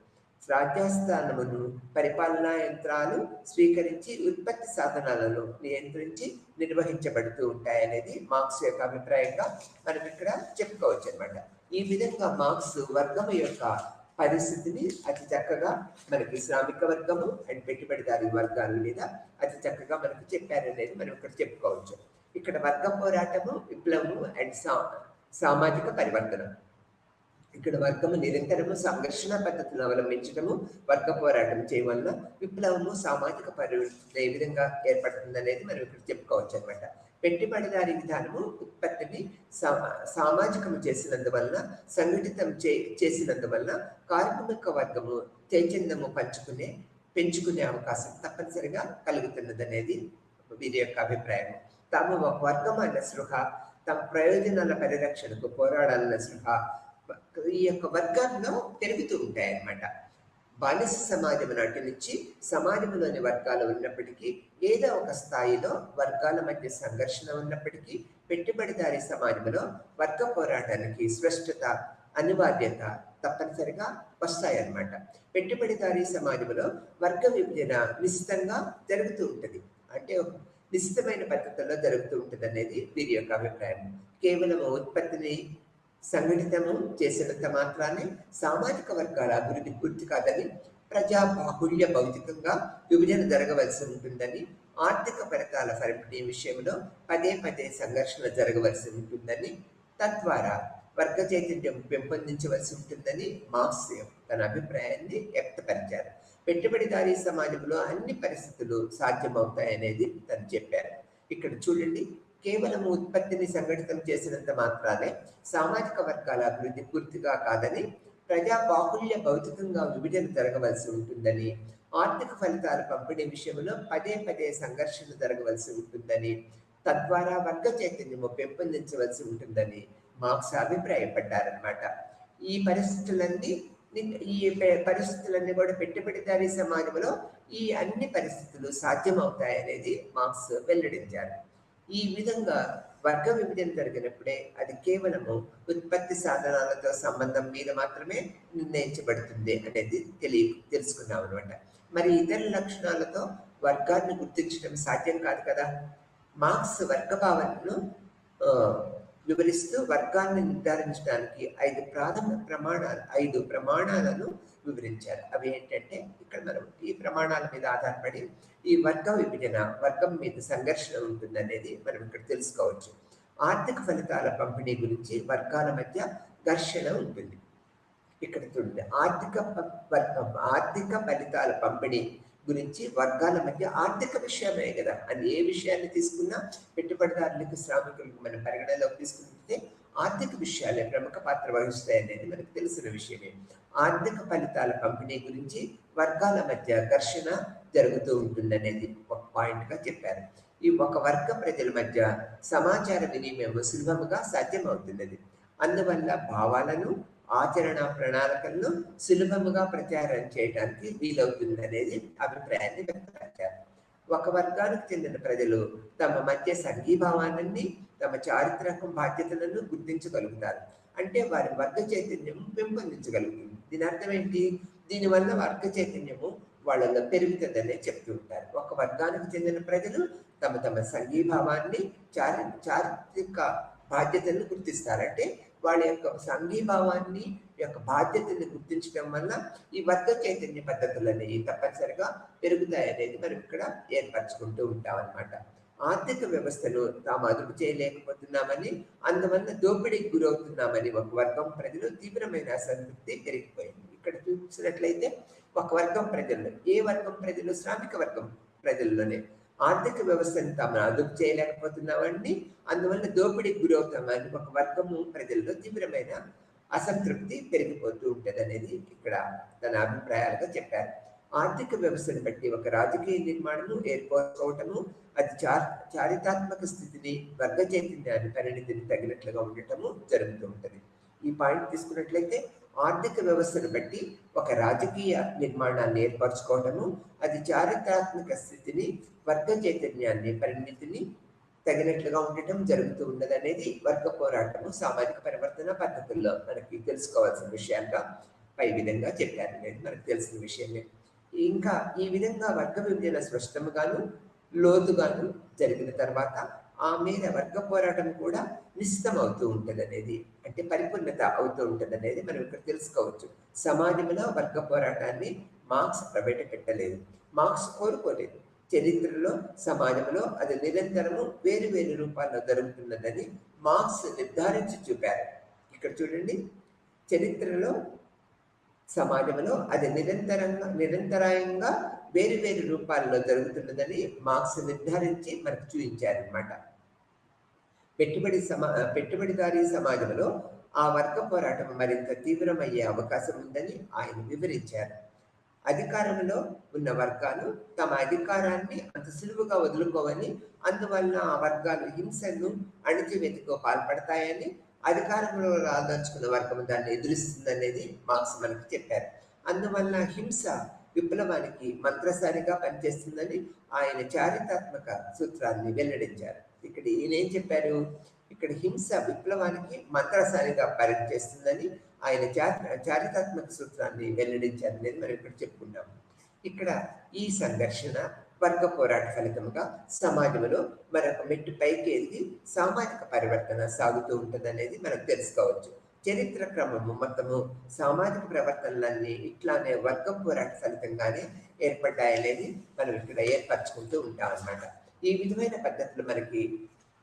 రాజ్యస్థానమును పరిపాలనా యంత్రాలు స్వీకరించి ఉత్పత్తి సాధనాలను నియంత్రించి నిర్వహించబడుతూ ఉంటాయనేది మార్క్స్ యొక్క అభిప్రాయంగా మనం ఇక్కడ చెప్పుకోవచ్చు అనమాట. ఈ విధంగా మార్క్స్ వర్గము యొక్క పరిస్థితిని అతి చక్కగా మనకి శ్రామిక వర్గము అండ్ పెట్టుబడిదారి వర్గాల మీద అతి చక్కగా మనకు చెప్పారనేది మనం ఇక్కడ చెప్పుకోవచ్చు. ఇక్కడ వర్గ పోరాటము, విప్లవము అండ్ సామాజిక పరివర్తన. ఇక్కడ వర్గము నిరంతరము సంఘర్షణ పద్ధతులను అవలంబించడము, వర్గ పోరాటం చేయవల్ల విప్లవము సామాజిక పరివర్తన ఏ విధంగా ఏర్పడుతుంది అనేది మనం ఇక్కడ చెప్పుకోవచ్చు అనమాట. పెట్టుబడిదారీ విధానము ఉత్పత్తిని సామాజికము చేసినందువల్ల, సంఘటితం చేసినందువల్ల కార్మిక వర్గము చైతన్యము పెంచుకునే అవకాశం తప్పనిసరిగా కలుగుతున్నది అనేది వీరి యొక్క అభిప్రాయం. తాము ఒక వర్గం అన్న సృహ, తమ ప్రయోజనాల పరిరక్షణకు పోరాడాలన్న సృహ ఈ యొక్క వర్గాల్లో పెరుగుతూ ఉంటాయన్నమాట. బానిస సమాజం నాటి నుంచి సమాజంలోని వర్గాలు ఉన్నప్పటికీ, ఏదో ఒక స్థాయిలో వర్గాల మధ్య సంఘర్షణ ఉన్నప్పటికీ, పెట్టుబడిదారీ సమాజంలో వర్గ పోరాటానికి స్పష్టత, అనివార్యత తప్పనిసరిగా వస్తాయన్నమాట. పెట్టుబడిదారీ సమాజంలో వర్గ విభజన నిశ్చితంగా జరుగుతూ ఉంటుంది. అంటే ఒక నిశ్చితమైన పద్ధతుల్లో జరుగుతూ ఉంటుంది అనేది వీరి యొక్క అభిప్రాయం. కేవలం ఉత్పత్తిని సంఘటితము చేసినంత మాత్రాన్ని సామాజిక వర్గాల అభివృద్ధి పూర్తి కాదని, ప్రజా బాహుళ్య భౌతికంగా విభజన జరగవలసి ఉంటుందని, ఆర్థిక ఫలితాల పంపిణీ విషయంలో పదే పదే సంఘర్షణ జరగవలసి ఉంటుందని, తద్వారా వర్గ చైతన్యం పెంపొందించవలసి ఉంటుందని మార్క్స్ తన అభిప్రాయాన్ని వ్యక్తపరిచారు. పెట్టుబడిదారీ సమాజంలో అన్ని పరిస్థితులు సాధ్యమవుతాయనేది తను చెప్పారు. ఇక్కడ చూడండి, కేవలం ఉత్పత్తిని సంఘటితం చేసినంత మాత్రానే సామాజిక వర్గాల అభివృద్ధి పూర్తిగా కాదని, ప్రజా బాహుళ్య భౌతికంగా విభజన జరగవలసి ఉంటుందని, ఆర్థిక ఫలితాల పంపిణీ విషయంలో పదే పదే సంఘర్షణ జరగవలసి ఉంటుందని, తద్వారా వర్గ చైతన్యము పెంపొందించవలసి ఉంటుందని మార్క్స్ అభిప్రాయపడ్డారనమాట. ఈ పరిస్థితులన్నీ కూడా పెట్టుబడిదారీ సమాజంలో ఈ అన్ని పరిస్థితులు సాధ్యమవుతాయనేది మార్క్స్ వెల్లడించారు. ఈ విధంగా వర్గ విభజన జరిగినప్పుడే అది కేవలము ఉత్పత్తి సాధనాలతో సంబంధం మీద మాత్రమే నిర్ణయించబడుతుంది అనేది తెలుసుకున్నాం అనమాట. మరి ఇతర లక్షణాలతో వర్గాన్ని గుర్తించడం సాధ్యం కాదు కదా. మార్క్స్ వర్గ భావనను వివరిస్తూ వర్గాన్ని నిర్ధారించడానికి 5 ప్రమాణాలను వివరించారు. అవి ఏంటంటే, ఇక్కడ మనం ఈ ప్రమాణాల మీద ఆధారపడి ఈ వర్గ విభజన, వర్గం మీద సంఘర్షణ ఉంటుందనేది మనం ఇక్కడ తెలుసుకోవచ్చు. ఆర్థిక ఫలితాల పంపిణీ గురించి వర్గాల మధ్య ఘర్షణ ఉంటుంది. ఇక్కడ చూడండి, ఆర్థిక ఫలితాల పంపిణీ గురించి వర్గాల మధ్య ఆర్థిక విషయమే కదా. అని ఏ విషయాన్ని తీసుకున్నా పెట్టుబడిదారులకు, శ్రామికులకు మనం పరిగణలోకి తీసుకుంటే ఆర్థిక విషయాలే ప్రముఖ పాత్ర వహిస్తాయి అనేది మనకు తెలిసిన విషయమే. ఆర్థిక ఫలితాల పంపిణీ గురించి వర్గాల మధ్య ఘర్షణ జరుగుతూ ఉంటుందనేది ఒక పాయింట్గా చెప్పారు. ఈ ఒక వర్గ ప్రజల మధ్య సమాచార వినిమయం సులభంగా సాధ్యమవుతున్నది. అందువల్ల భావాలను, ఆచరణ ప్రణాళికలను సులభముగా ప్రచారం చేయడానికి వీలవుతుందనేది అభిప్రాయాన్ని వ్యక్తపరిచారు. ఒక వర్గానికి చెందిన ప్రజలు తమ మధ్య సంఘీభావాన్ని, తమ చారిత్రక బాధ్యతలను గుర్తించగలుగుతారు. అంటే వారి వర్గ చైతన్యము పెంపొందించగలుగుతుంది. దీని అర్థం ఏంటి? దీనివల్ల వర్గ చైతన్యము వాళ్ళలో పెరుగుతుందనే చెప్తూ ఉంటారు. ఒక వర్గానికి చెందిన ప్రజలు తమ సంఘీభావాన్ని, చారిత్రక బాధ్యతలను గుర్తిస్తారంటే వాళ్ళ యొక్క సంఘీభావాన్ని యొక్క బాధ్యతని గుర్తించడం వల్ల ఈ వర్గ చైతన్య పద్ధతులు అనేవి తప్పనిసరిగా పెరుగుతాయనేది మనం ఇక్కడ ఏర్పరచుకుంటూ ఉంటాం అన్నమాట. ఆర్థిక వ్యవస్థను తాము అదుపు చేయలేకపోతున్నామని, అందువల్ల దోపిడీకి గురవుతున్నామని ఒక వర్గం ప్రజలు తీవ్రమైన అసంతృప్తి పెరిగిపోయింది. ఇక్కడ చూసినట్లయితే ఒక వర్గం ప్రజల్లో, ఏ వర్గం ప్రజలు? శ్రామిక వర్గం ప్రజల్లోనే ఆర్థిక వ్యవస్థను తాము అదుపు చేయలేకపోతున్నామని, అందువల్ల దోపిడీకి గురవుతామని ఒక వర్గము ప్రజల్లో తీవ్రమైన అసంతృప్తి పెరిగిపోతూ ఉంటుంది అనేది ఇక్కడ తన అభిప్రాయాలుగా చెప్పారు. ఆర్థిక వ్యవస్థను బట్టి ఒక రాజకీయ నిర్మాణము ఏర్పరచుకోవటము, అది చారిత్రాత్మక స్థితిని, వర్గ చైతన్యాన్ని, పరిణితిని తగినట్లుగా ఉండటము జరుగుతూ ఉంటుంది. ఈ పాయింట్ తీసుకున్నట్లయితే ఆర్థిక వ్యవస్థను బట్టి ఒక రాజకీయ నిర్మాణాన్ని ఏర్పరచుకోవటము, అది చారిత్రాత్మక స్థితిని, వర్గ చైతన్యాన్ని, పరిణితిని తగినట్లుగా ఉండటం జరుగుతూ ఉన్నది అనేది వర్గ పోరాటము, సామాజిక పరివర్తన పద్ధతుల్లో మనకి తెలుసుకోవాల్సిన విషయాలుగా పై విధంగా చెప్పారు అనేది మనకు తెలిసిన విషయమే. ఇంకా ఈ విధంగా వర్గ విభజన స్పష్టముగాను, లోతుగాను జరిగిన తర్వాత ఆ మీద వర్గ పోరాటం కూడా నిశ్చితం అవుతూ ఉంటుంది అనేది, అంటే పరిపూర్ణత అవుతూ ఉంటుంది అనేది మనం ఇక్కడ తెలుసుకోవచ్చు. సమాజంలో వర్గ పోరాటాన్ని మార్క్స్ ప్రవేశపెట్టలేదు, మార్క్స్ కోరుకోలేదు. చరిత్రలో, సమాజంలో అది నిరంతరము వేరు వేరు రూపాల్లో జరుగుతున్నదని మార్క్స్ నిర్ధారించి చూపారు. ఇక్కడ చూడండి, చరిత్రలో, సమాజంలో అది నిరంతరాయంగా వేరు వేరు రూపాల్లో జరుగుతున్నదని మార్క్స్ నిర్ధారించి మనకు చూపించారనమాట. పెట్టుబడిదారీ సమాజంలో ఆ వర్గ పోరాటం మరింత తీవ్రమయ్యే అవకాశం ఉందని ఆయన వివరించారు. అధికారంలో ఉన్న వర్గాలు తమ అధికారాన్ని అంత సులువుగా వదులుకోవని, అందువలన ఆ వర్గాలు హింసను అణిచివేతకు పాల్పడతాయని, అధికారంలో రాదలుచుకున్న వర్గం దాన్ని ఎదురిస్తుందనేది మార్క్స్ మనకు చెప్పారు. అందువలన హింస విప్లవానికి మంత్రసారిగా పనిచేస్తుందని ఆయన చారిత్రాత్మక సూత్రాన్ని వెల్లడించారు. ఇక్కడ ఈయన ఏం చెప్పారు? ఇక్కడ హింస విప్లవానికి మంత్రసారిగా పనిచేస్తుందని, ఆయన చారిత్రాత్మక సూత్రాన్ని వెల్లడించారనేది మనం ఇక్కడ చెప్పుకున్నాం. ఇక్కడ ఈ సంఘర్షణ వర్గ పోరాట ఫలితంగా సమాజంలో మరొక మెట్టు పైకి ఎదిగి సామాజిక పరివర్తన సాగుతూ ఉంటుందనేది మనం తెలుసుకోవచ్చు. చరిత్ర క్రమము మొత్తము సామాజిక ప్రవర్తనలన్నీ ఇట్లానే వర్గం పోరాట ఫలితంగానే ఏర్పడ్డాయనేది మనం ఇక్కడ ఏర్పరచుకుంటూ ఉంటాం అన్నమాట. ఈ విధమైన పద్ధతులు మనకి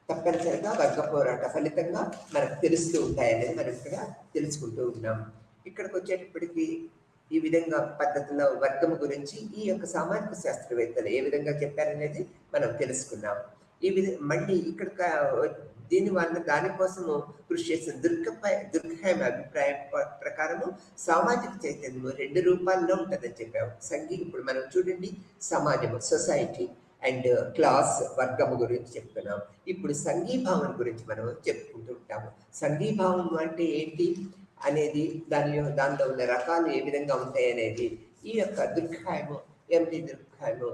తప్పనిసరిగా వర్గ పోరాట ఫలితంగా మనకు తెలుస్తూ ఉంటాయనేది మనం ఇక్కడ తెలుసుకుంటూ ఉన్నాం. ఇక్కడికి వచ్చేటప్పటికి ఈ విధంగా పద్ధతిలో వర్గం గురించి ఈ యొక్క సామాజిక శాస్త్రవేత్తలు ఏ విధంగా చెప్పారనేది మనం తెలుసుకున్నాం. మళ్ళీ ఇక్కడ దానికోసము కృషి చేసిన దుర్ఖైమ్ అభిప్రాయం ప్రకారము సామాజిక చైతన్యము 2 రూపాల్లో ఉంటుందని చెప్పాము. ఇప్పుడు మనం చూడండి, సమాజము, సొసైటీ అండ్ క్లాస్, వర్గము గురించి చెప్తున్నాం. ఇప్పుడు సంఘీభావం గురించి మనం చెప్పుకుంటూ ఉంటాము. సంఘీభావం అంటే ఏంటి అనేది, దానిలో ఉన్న రకాలు ఏ విధంగా ఉంటాయి అనేది ఈ యొక్క Durkheim, Durkheim,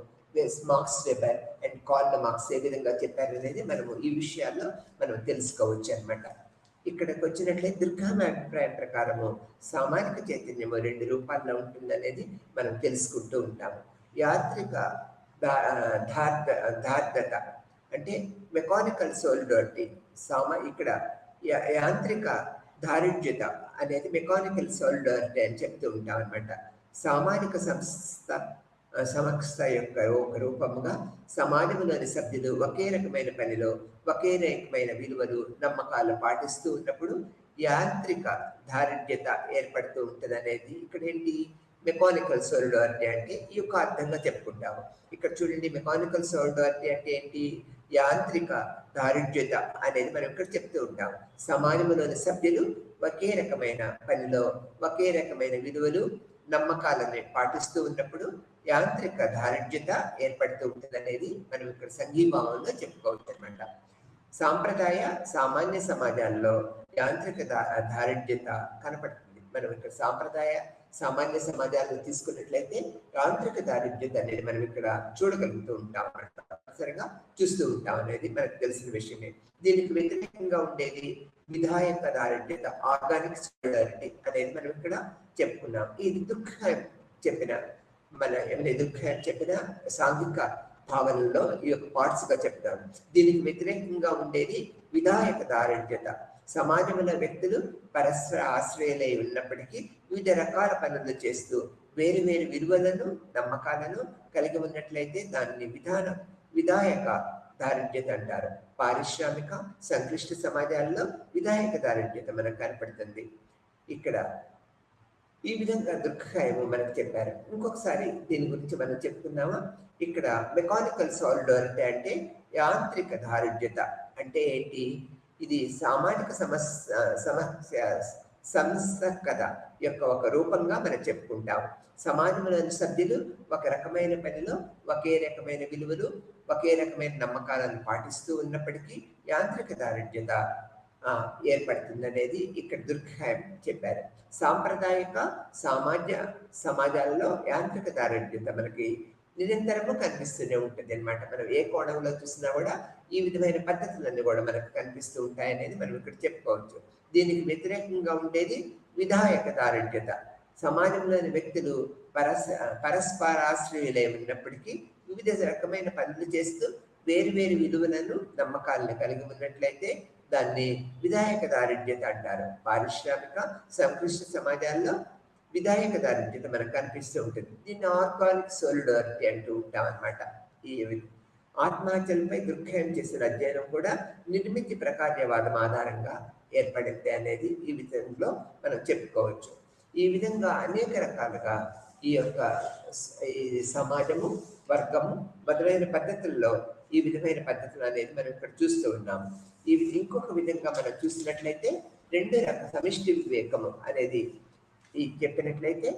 Marx Weber and Karl Marx ఏ విధంగా చెప్పారనేది మనము ఈ విషయాల్లో మనం తెలుసుకోవచ్చు అన్నమాట. ఇక్కడికి వచ్చినట్లయితే దుర్ఖైమ్ అభిప్రాయం ప్రకారము సామాజిక చైతన్యము 2 రూపాల్లో ఉంటుందనేది మనం తెలుసుకుంటూ ఉంటాము. యాంత్రిక దార్ఢ్యత అంటే మెకానికల్ సోలిడారిటీ, ఇక్కడ యాంత్రిక దారిద్ర్యత అనేది మెకానికల్ సోలిడారిటీ అని చెప్తూ ఉంటాం అనమాట. సామాజిక సంస్థ యొక్క ఒక రూపముగా సమాజంలోని సభ్యులు ఒకే రకమైన పనిలో ఒకే రకమైన విలువలు, నమ్మకాలు పాటిస్తూ ఉన్నప్పుడు యాంత్రిక దారిద్ర్యత ఏర్పడుతూ ఉంటుంది అనేది ఇక్కడ ఏంటి, మెకానికల్ సోలిడారిటీ అంటే ఈ యొక్క అర్థంగా చెప్పుకుంటాము. ఇక్కడ చూడండి, మెకానికల్ సోలిడారిటీ అంటే ఏంటి, యాంత్రిక దారిద్ర్యత అనేది మనం ఇక్కడ చెప్తూ ఉంటాం. సమాజంలోని సభ్యులు ఒకే రకమైన పనిలో ఒకే రకమైన విలువలు, నమ్మకాలను పాటిస్తూ ఉన్నప్పుడు యాంత్రిక దారిద్ర్యత ఏర్పడుతూ ఉంటుంది అనేది మనం ఇక్కడ సంఘీభావంలో చెప్పుకోవచ్చు అనమాట. సామాన్య సమాజాల్లో యాంత్రిక దారిద్ర్యత కనపడుతుంది. మనం ఇక్కడ సామాన్య సమాజాలను తీసుకున్నట్లయితే యాంత్రిక దారిద్ర్యత అనేది మనం ఇక్కడ చూడగలుగుతూ ఉంటాం అన్నమాట. తప్పనిసరిగా చూస్తూ ఉంటాం అనేది మనకు తెలిసిన విషయమే. దీనికి వ్యతిరేకంగా ఉండేది విధాయక దారిద్ర్యత, ఆర్గానిక్ సోలిడారిటీ అనేది మనం ఇక్కడ చెప్పుకున్నాం. ఇది దుఃఖం చెప్పిన సాంఘిక భావనలో ఈ యొక్క పార్ట్స్ గా చెప్తాం. దీనికి వ్యతిరేకంగా ఉండేది విధాయక దారిద్ర్యత. సమాజంలో వ్యక్తులు పరస్పర ఆశ్రయాలై ఉన్నప్పటికీ వివిధ రకాల పనులు చేస్తూ వేరు వేరు విలువలను, నమ్మకాలను కలిగి ఉన్నట్లయితే దాన్ని విధాయక దారిద్ర్యత అంటారు. పారిశ్రామిక సంక్లిష్ట సమాజాల్లో విధాయక దారిద్ర్యత మనకు కనపడుతుంది. ఇక్కడ ఈ విధంగా దుఃఖాయము మనకు చెప్పారు. ఇంకొకసారి దీని గురించి మనం చెప్పుకున్నామా, ఇక్కడ మెకానికల్ సాలిడారిటీ అంటే యాంత్రిక దారిద్ర్యత అంటే ఏంటి, ఇది సామాజిక సంస్థకత యొక్క ఒక రూపంగా మనం చెప్పుకుంటాం. సమాజంలోని సభ్యులు ఒక రకమైన పనిలో ఒకే రకమైన విలువలు, ఒకే రకమైన నమ్మకాలను పాటిస్తూ ఉన్నప్పటికీ యాంత్రిక దారిద్ర్యత ఏర్పడుతుందనేది ఇక్కడ దుర్ఖాయం చెప్పారు. సాంప్రదాయక సమాజాలలో యాంత్రిక దారిద్ర్యత మనకి నిరంతరము కనిపిస్తూనే ఉంటుంది అనమాట. మనం ఏ కోణంలో చూసినా కూడా ఈ విధమైన పద్ధతులన్నీ కూడా మనకు కనిపిస్తూ ఉంటాయనేది మనం ఇక్కడ చెప్పుకోవచ్చు. దీనికి వ్యతిరేకంగా ఉండేది విధాయక దారిద్ర్యత. సమాజంలోని వ్యక్తులు పరస్పరాశ్రయులై ఉన్నప్పటికీ వివిధ రకమైన పనులు చేస్తూ వేరు వేరు విలువలను, నమ్మకాలను కలిగి ఉన్నట్లయితే దాన్ని విధాయక దారిద్ర్యత అంటారు. పారిశ్రామిక సంక్లిష్ట సమాజాల్లో విధాయక దారిద్ర్యత మనకు కనిపిస్తూ ఉంటుంది. దీన్ని ఆర్గానిక్ సోలిడారిటీ అంటూ ఉంటాం అనమాట. ఈ ఆత్మహత్యలపై దుర్ఖాయం చేసిన అధ్యయనం కూడా నిర్మితి ప్రకార్యవాదం ఆధారంగా ఏర్పడింది అనేది ఈ విధంలో మనం చెప్పుకోవచ్చు. ఈ విధంగా అనేక రకాలుగా ఈ యొక్క సమాజము, వర్గము మొదలైన పద్ధతుల్లో ఈ విధమైన పద్ధతులు అనేది మనం ఇక్కడ చూస్తూ ఉన్నాము. ఇంకొక విధంగా మనం చూసినట్లయితే సమిష్టి వివేకము అనేది చెప్పినట్లయితే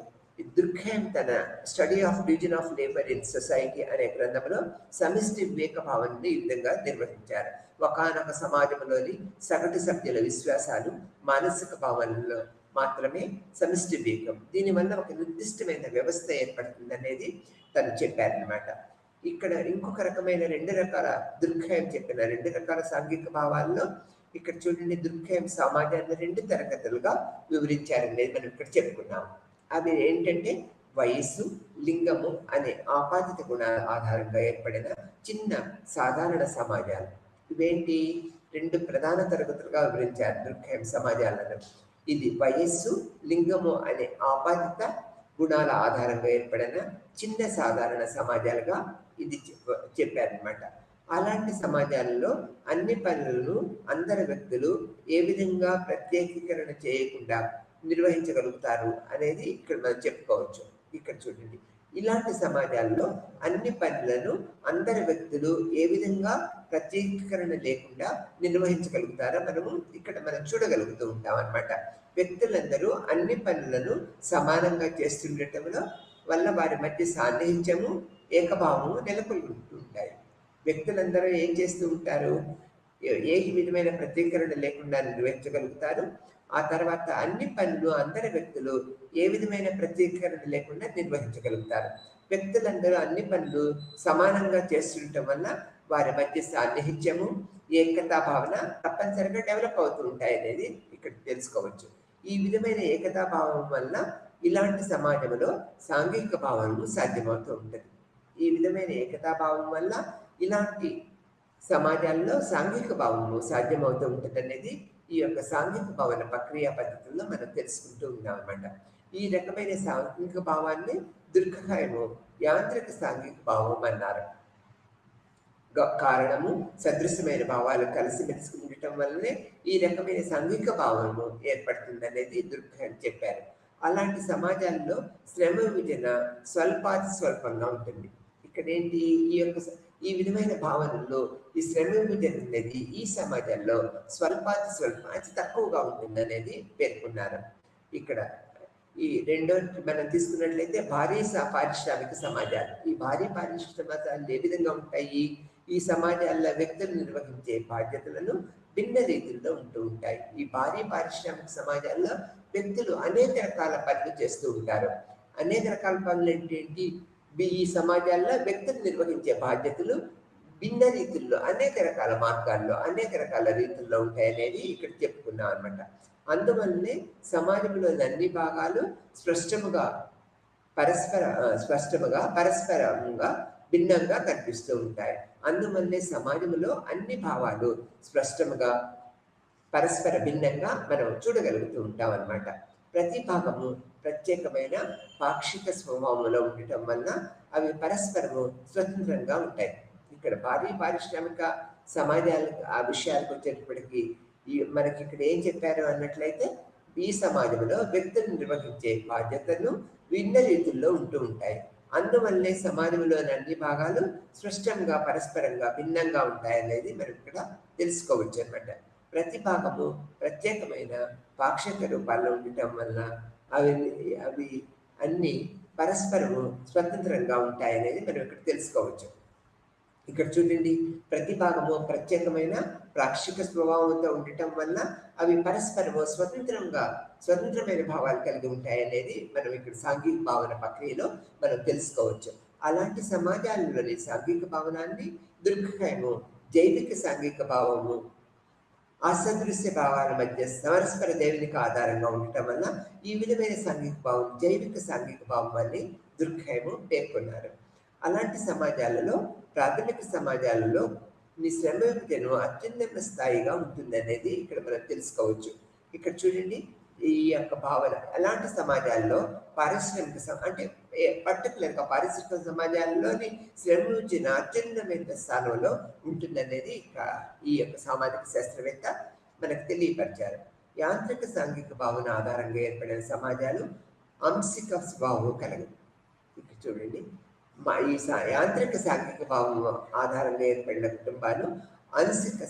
దుర్ఖాయం తన study of division of labour in society అనే గ్రంథంలో సమిష్టి వివేక భావనని ఈ విధంగా నిర్వహించారు. ఒకానొక సమాజంలోని సగటు సభ్యుల విశ్వాసాలు, మానసిక భావనలో మాత్రమే సమిష్టి వివేకం, దీనివల్ల ఒక నిర్దిష్టమైన వ్యవస్థ ఏర్పడుతుంది అనేది తను చెప్పారనమాట. ఇక్కడ ఇంకొక రకమైన దుర్ఖాయం చెప్పిన 2 రకాల సాంఘిక భావాల్లో ఇక్కడ చూడండి, దుర్ఖేమ్ సమాజాన్ని 2 తరగతులుగా వివరించారనేది మనం ఇక్కడ చెప్పుకున్నాం. అవి ఏంటంటే వయస్సు, లింగము అనే ఆపాదిత గుణాల ఆధారంగా ఏర్పడిన చిన్న సాధారణ సమాజాలు. ఇవేంటి 2 ప్రధాన తరగతులుగా వివరించారు దుర్ఖేమ్ సమాజాలను. ఇది వయస్సు, లింగము అనే ఆపాదిత గుణాల ఆధారంగా ఏర్పడిన చిన్న సాధారణ సమాజాలుగా ఇది చెప్పారనమాట. అలాంటి సమాజాలలో అన్ని పనులను అందరి వ్యక్తులు ఏ విధంగా ప్రత్యేకీకరణ చేయకుండా నిర్వహించగలుగుతారు అనేది ఇక్కడ మనం చెప్పుకోవచ్చు. ఇక్కడ చూడండి, ఇలాంటి సమాజాల్లో అన్ని పనులను అందరి వ్యక్తులు ఏ విధంగా ప్రత్యేకీకరణ లేకుండా నిర్వహించగలుగుతారో మనం చూడగలుగుతూ ఉంటాం అన్నమాట. వ్యక్తులందరూ అన్ని పనులను సమానంగా చేస్తుండటంలో వల్ల వారి మధ్య సాన్నిహిత్యము, ఏకభావము నెలకొని ఉంటాయి. వ్యక్తులందరూ ఏం చేస్తూ ఉంటారు? ఏ విధమైన ప్రత్యేకరణ లేకుండా నిర్వహించగలుగుతారు. ఆ తర్వాత అన్ని పనులు అందరి వ్యక్తులు ఏ విధమైన ప్రత్యేకరణ లేకుండా నిర్వహించగలుగుతారు. వ్యక్తులందరూ అన్ని పనులు సమానంగా చేస్తుండటం వల్ల వారి మధ్య సాన్నిహిత్యము, ఏకతా భావన తప్పనిసరిగా డెవలప్ అవుతూ ఉంటాయి అనేది ఇక్కడ తెలుసుకోవచ్చు. ఈ విధమైన ఏకతా భావం వల్ల ఇలాంటి సమాజంలో సాంఘిక భావనము సాధ్యమవుతూ ఉంటుంది. ఈ విధమైన ఏకతా భావం వల్ల ఇలాంటి సమాజాల్లో సాంఘిక భావము సాధ్యమవుతూ ఉంటుంది అనేది ఈ యొక్క సాంఘిక భావన ప్రక్రియ పద్ధతుల్లో మనం తెలుసుకుంటూ ఉన్నాం అన్నమాట. ఈ రకమైన సాంఘిక భావాన్ని దుర్ఖేమ్ యాంత్రిక సాంఘిక భావం అన్నారు. కారణము సదృశమైన భావాలు కలిసిమెలిసి ఉండటం వల్లనే ఈ రకమైన సాంఘిక భావము ఏర్పడుతుంది అనేది దుర్ఖేమ్ చెప్పారు. అలాంటి సమాజాల్లో శ్రమ విభజన స్వల్పాతి స్వల్పంగా ఉంటుంది. ఇక్కడ ఏంటి, ఈ విధమైన భావనల్లో ఈ శ్రమ విభజన అనేది ఈ సమాజాల్లో స్వల్పాతి స్వల్పం అతి తక్కువగా ఉంటుంది అనేది పేర్కొన్నారు. ఇక్కడ ఈ రెండో మనం తీసుకున్నట్లయితే భారీ పారిశ్రామిక సమాజాలు. ఈ భారీ పారిశ్రామిక సమాజాలు ఏ విధంగా ఉంటాయి? ఈ సమాజాల్లో వ్యక్తులు నిర్వహించే బాధ్యతలను భిన్న రీతిలో ఉంటూ ఉంటాయి. ఈ భారీ పారిశ్రామిక సమాజాల్లో వ్యక్తులు అనేక రకాల పనులు చేస్తూ ఉంటారు. అనేక రకాల పనులు ఏంటి? ఈ సమాజాల్లో వ్యక్తులు నిర్వహించే బాధ్యతలు భిన్న రీతుల్లో, అనేక రకాల మార్గాల్లో, అనేక రకాల రీతుల్లో ఉంటాయనేది ఇక్కడ చెప్పుకున్నాం అనమాట. అందువల్లనే సమాజంలోని అన్ని భాగాలు స్పష్టముగా పరస్పరంగా భిన్నంగా కనిపిస్తూ ఉంటాయి. అందువల్లనే సమాజంలో అన్ని భావాలు స్పష్టముగా పరస్పర భిన్నంగా మనం చూడగలుగుతూ ఉంటాం అన్నమాట. ప్రతి భాగము ప్రత్యేకమైన పాక్షిక స్వభావంలో ఉండటం వలన అవి పరస్పరము స్వతంత్రంగా ఉంటాయి. ఇక్కడ భారీ పారిశ్రామిక సమాజాలు ఆ విషయాలకు వచ్చేటప్పటికీ మనకి ఇక్కడ ఏం చెప్పారు అన్నట్లయితే, ఈ సమాజంలో వ్యక్తులు నిర్వహించే బాధ్యతలు భిన్న రీతుల్లో ఉంటూ ఉంటాయి. అందువల్లనే సమాజంలోని అన్ని భాగాలు స్పష్టంగా పరస్పరంగా భిన్నంగా ఉంటాయనేది మనం ఇక్కడ తెలుసుకోవచ్చు అన్నమాట. ప్రతి భాగము ప్రత్యేకమైన పాక్షిక రూపాల్లో ఉండటం వల్ల అవి అన్ని పరస్పరము స్వతంత్రంగా ఉంటాయనేది మనం ఇక్కడ తెలుసుకోవచ్చు. ఇక్కడ చూడండి, ప్రతి భాగము ప్రత్యేకమైన పాక్షిక స్వభావంతో ఉండటం వల్ల అవి పరస్పరము స్వతంత్రమైన భావాలు కలిగి ఉంటాయనేది మనం ఇక్కడ సాంఘిక భావన ప్రక్రియలో మనం తెలుసుకోవచ్చు. అలాంటి సమాజాలలోని సాంఘిక భావనాన్ని దుర్ఖేమ్ జైవిక సాంఘిక భావము అసదృశ్య భావాల మధ్య పరస్పర జైవిక ఆధారంగా ఉండటం వల్ల ఈ విధమైన సాంఘిక భావం జైవిక సాంఘిక భావం అని దుర్ఖేమ్ పేర్కొన్నారు. అలాంటి సమాజాలలో ప్రాథమిక సమాజాలలో శ్రమ విభజన అత్యున్నత స్థాయిగా ఉంటుందనేది ఇక్కడ మనం తెలుసుకోవచ్చు. ఇక్కడ చూడండి, ఈ యొక్క భావన అలాంటి సమాజాల్లో అంటే పర్టికులర్గా పారిశ్రామిక సమాజాల్లోని శ్రమ విభజన అత్యున్నతమైన స్థానంలో ఉంటుందనేది ఈ యొక్క సామాజిక శాస్త్రవేత్త మనకు తెలియపరిచారు. యాంత్రిక సాంఘిక భావన ఆధారంగా ఏర్పడిన సమాజాలు అంశిక స్వభావం కలగదు. ఇక్కడ చూడండి, ఈ యాంత్రిక సాంఘిక భావం ఆధారంగా ఏర్పడిన కుటుంబాలు అంశిక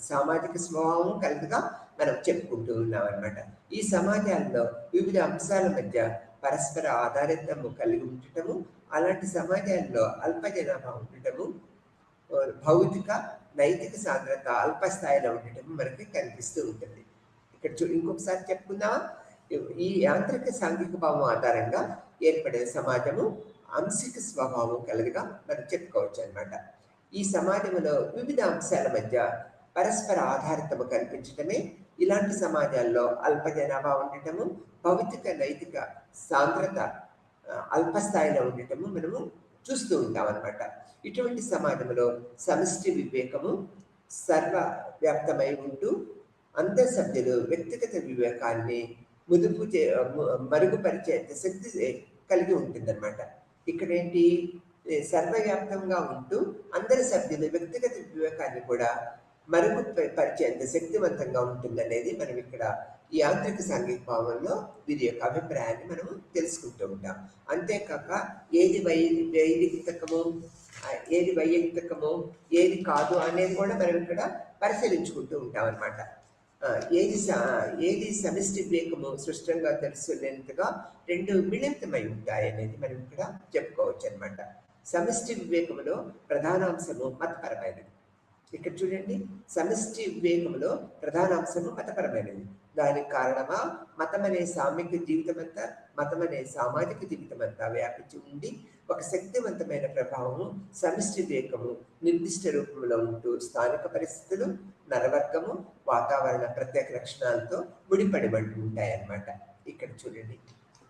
సామాజిక స్వభావం కలిగిగా మనం చెప్పుకుంటూ ఉన్నాం అన్నమాట. ఈ సమాజాల్లో వివిధ అంశాల మధ్య పరస్పర ఆధారితము కలిగి ఉండటము, అలాంటి సమాజాల్లో అల్ప జనాభా ఉండటము, భౌతిక నైతిక సాంద్రత అల్ప స్థాయిలో ఉండటము మనకి కనిపిస్తూ ఉంటుంది. ఇక్కడ ఇంకొకసారి చెప్పుకుందామా? ఈ యాంత్రిక సాంఘిక భావం ఆధారంగా ఏర్పడిన సమాజము అంశిక స్వభావం కలిగిగా మనం చెప్పుకోవచ్చు అన్నమాట. ఈ సమాజంలో వివిధ అంశాల మధ్య పరస్పర ఆధారితము కల్పించటమే ఇలాంటి సమాజాల్లో అల్ప జనాభా ఉండటము, భౌతిక నైతిక సాంద్రత అల్ప స్థాయిలో ఉండటము మనము చూస్తూ ఉంటాం అన్నమాట. ఇటువంటి సమాజంలో సమిష్టి వివేకము సర్వవ్యాప్తమై ఉంటూ అందరి సభ్యులు వ్యక్తిగత వివేకాన్ని ముదుపు మరుగుపరిచే శక్తి కలిగి ఉంటుందన్నమాట. ఇక్కడ ఏంటి, సర్వవ్యాప్తంగా ఉంటూ అందరి సభ్యులు వ్యక్తిగత వివేకాన్ని కూడా మరుగుపరిచేంత శక్తివంతంగా ఉంటుందనేది మనం ఇక్కడ ఈ యాంత్రిక సాంఘిక భావంలో వీరి యొక్క అభిప్రాయాన్ని మనం తెలుసుకుంటూ ఉంటాం. అంతేకాక ఏది వైయక్తికము, ఏది కాదు అనేది కూడా మనం ఇక్కడ పరిశీలించుకుంటూ ఉంటాం అన్నమాట. ఏది సమిష్టి వివేకము స్పష్టంగా తెలుసుకునేంతగా రెండు మిళితమై ఉంటాయి అనేది మనం ఇక్కడ చెప్పుకోవచ్చు అనమాట. సమిష్టి వివేకములో ప్రధానాంశము మతపరమైనది. ఇక్కడ చూడండి, సమిష్టి వివేకంలో ప్రధానాంశము మతపరమైనది. దానికి కారణమా మతం అనే సామూహిక జీవితం అంతా, మతం అనే సామాజిక జీవితం అంతా వ్యాపించి ఉండి ఒక శక్తివంతమైన ప్రభావము సమిష్టి వివేకము నిర్దిష్ట రూపంలో ఉంటూ స్థానిక పరిస్థితులు, నరవర్గము, వాతావరణ ప్రత్యేక లక్షణాలతో ముడిపడి ఉంటాయన్నమాట. ఇక్కడ చూడండి,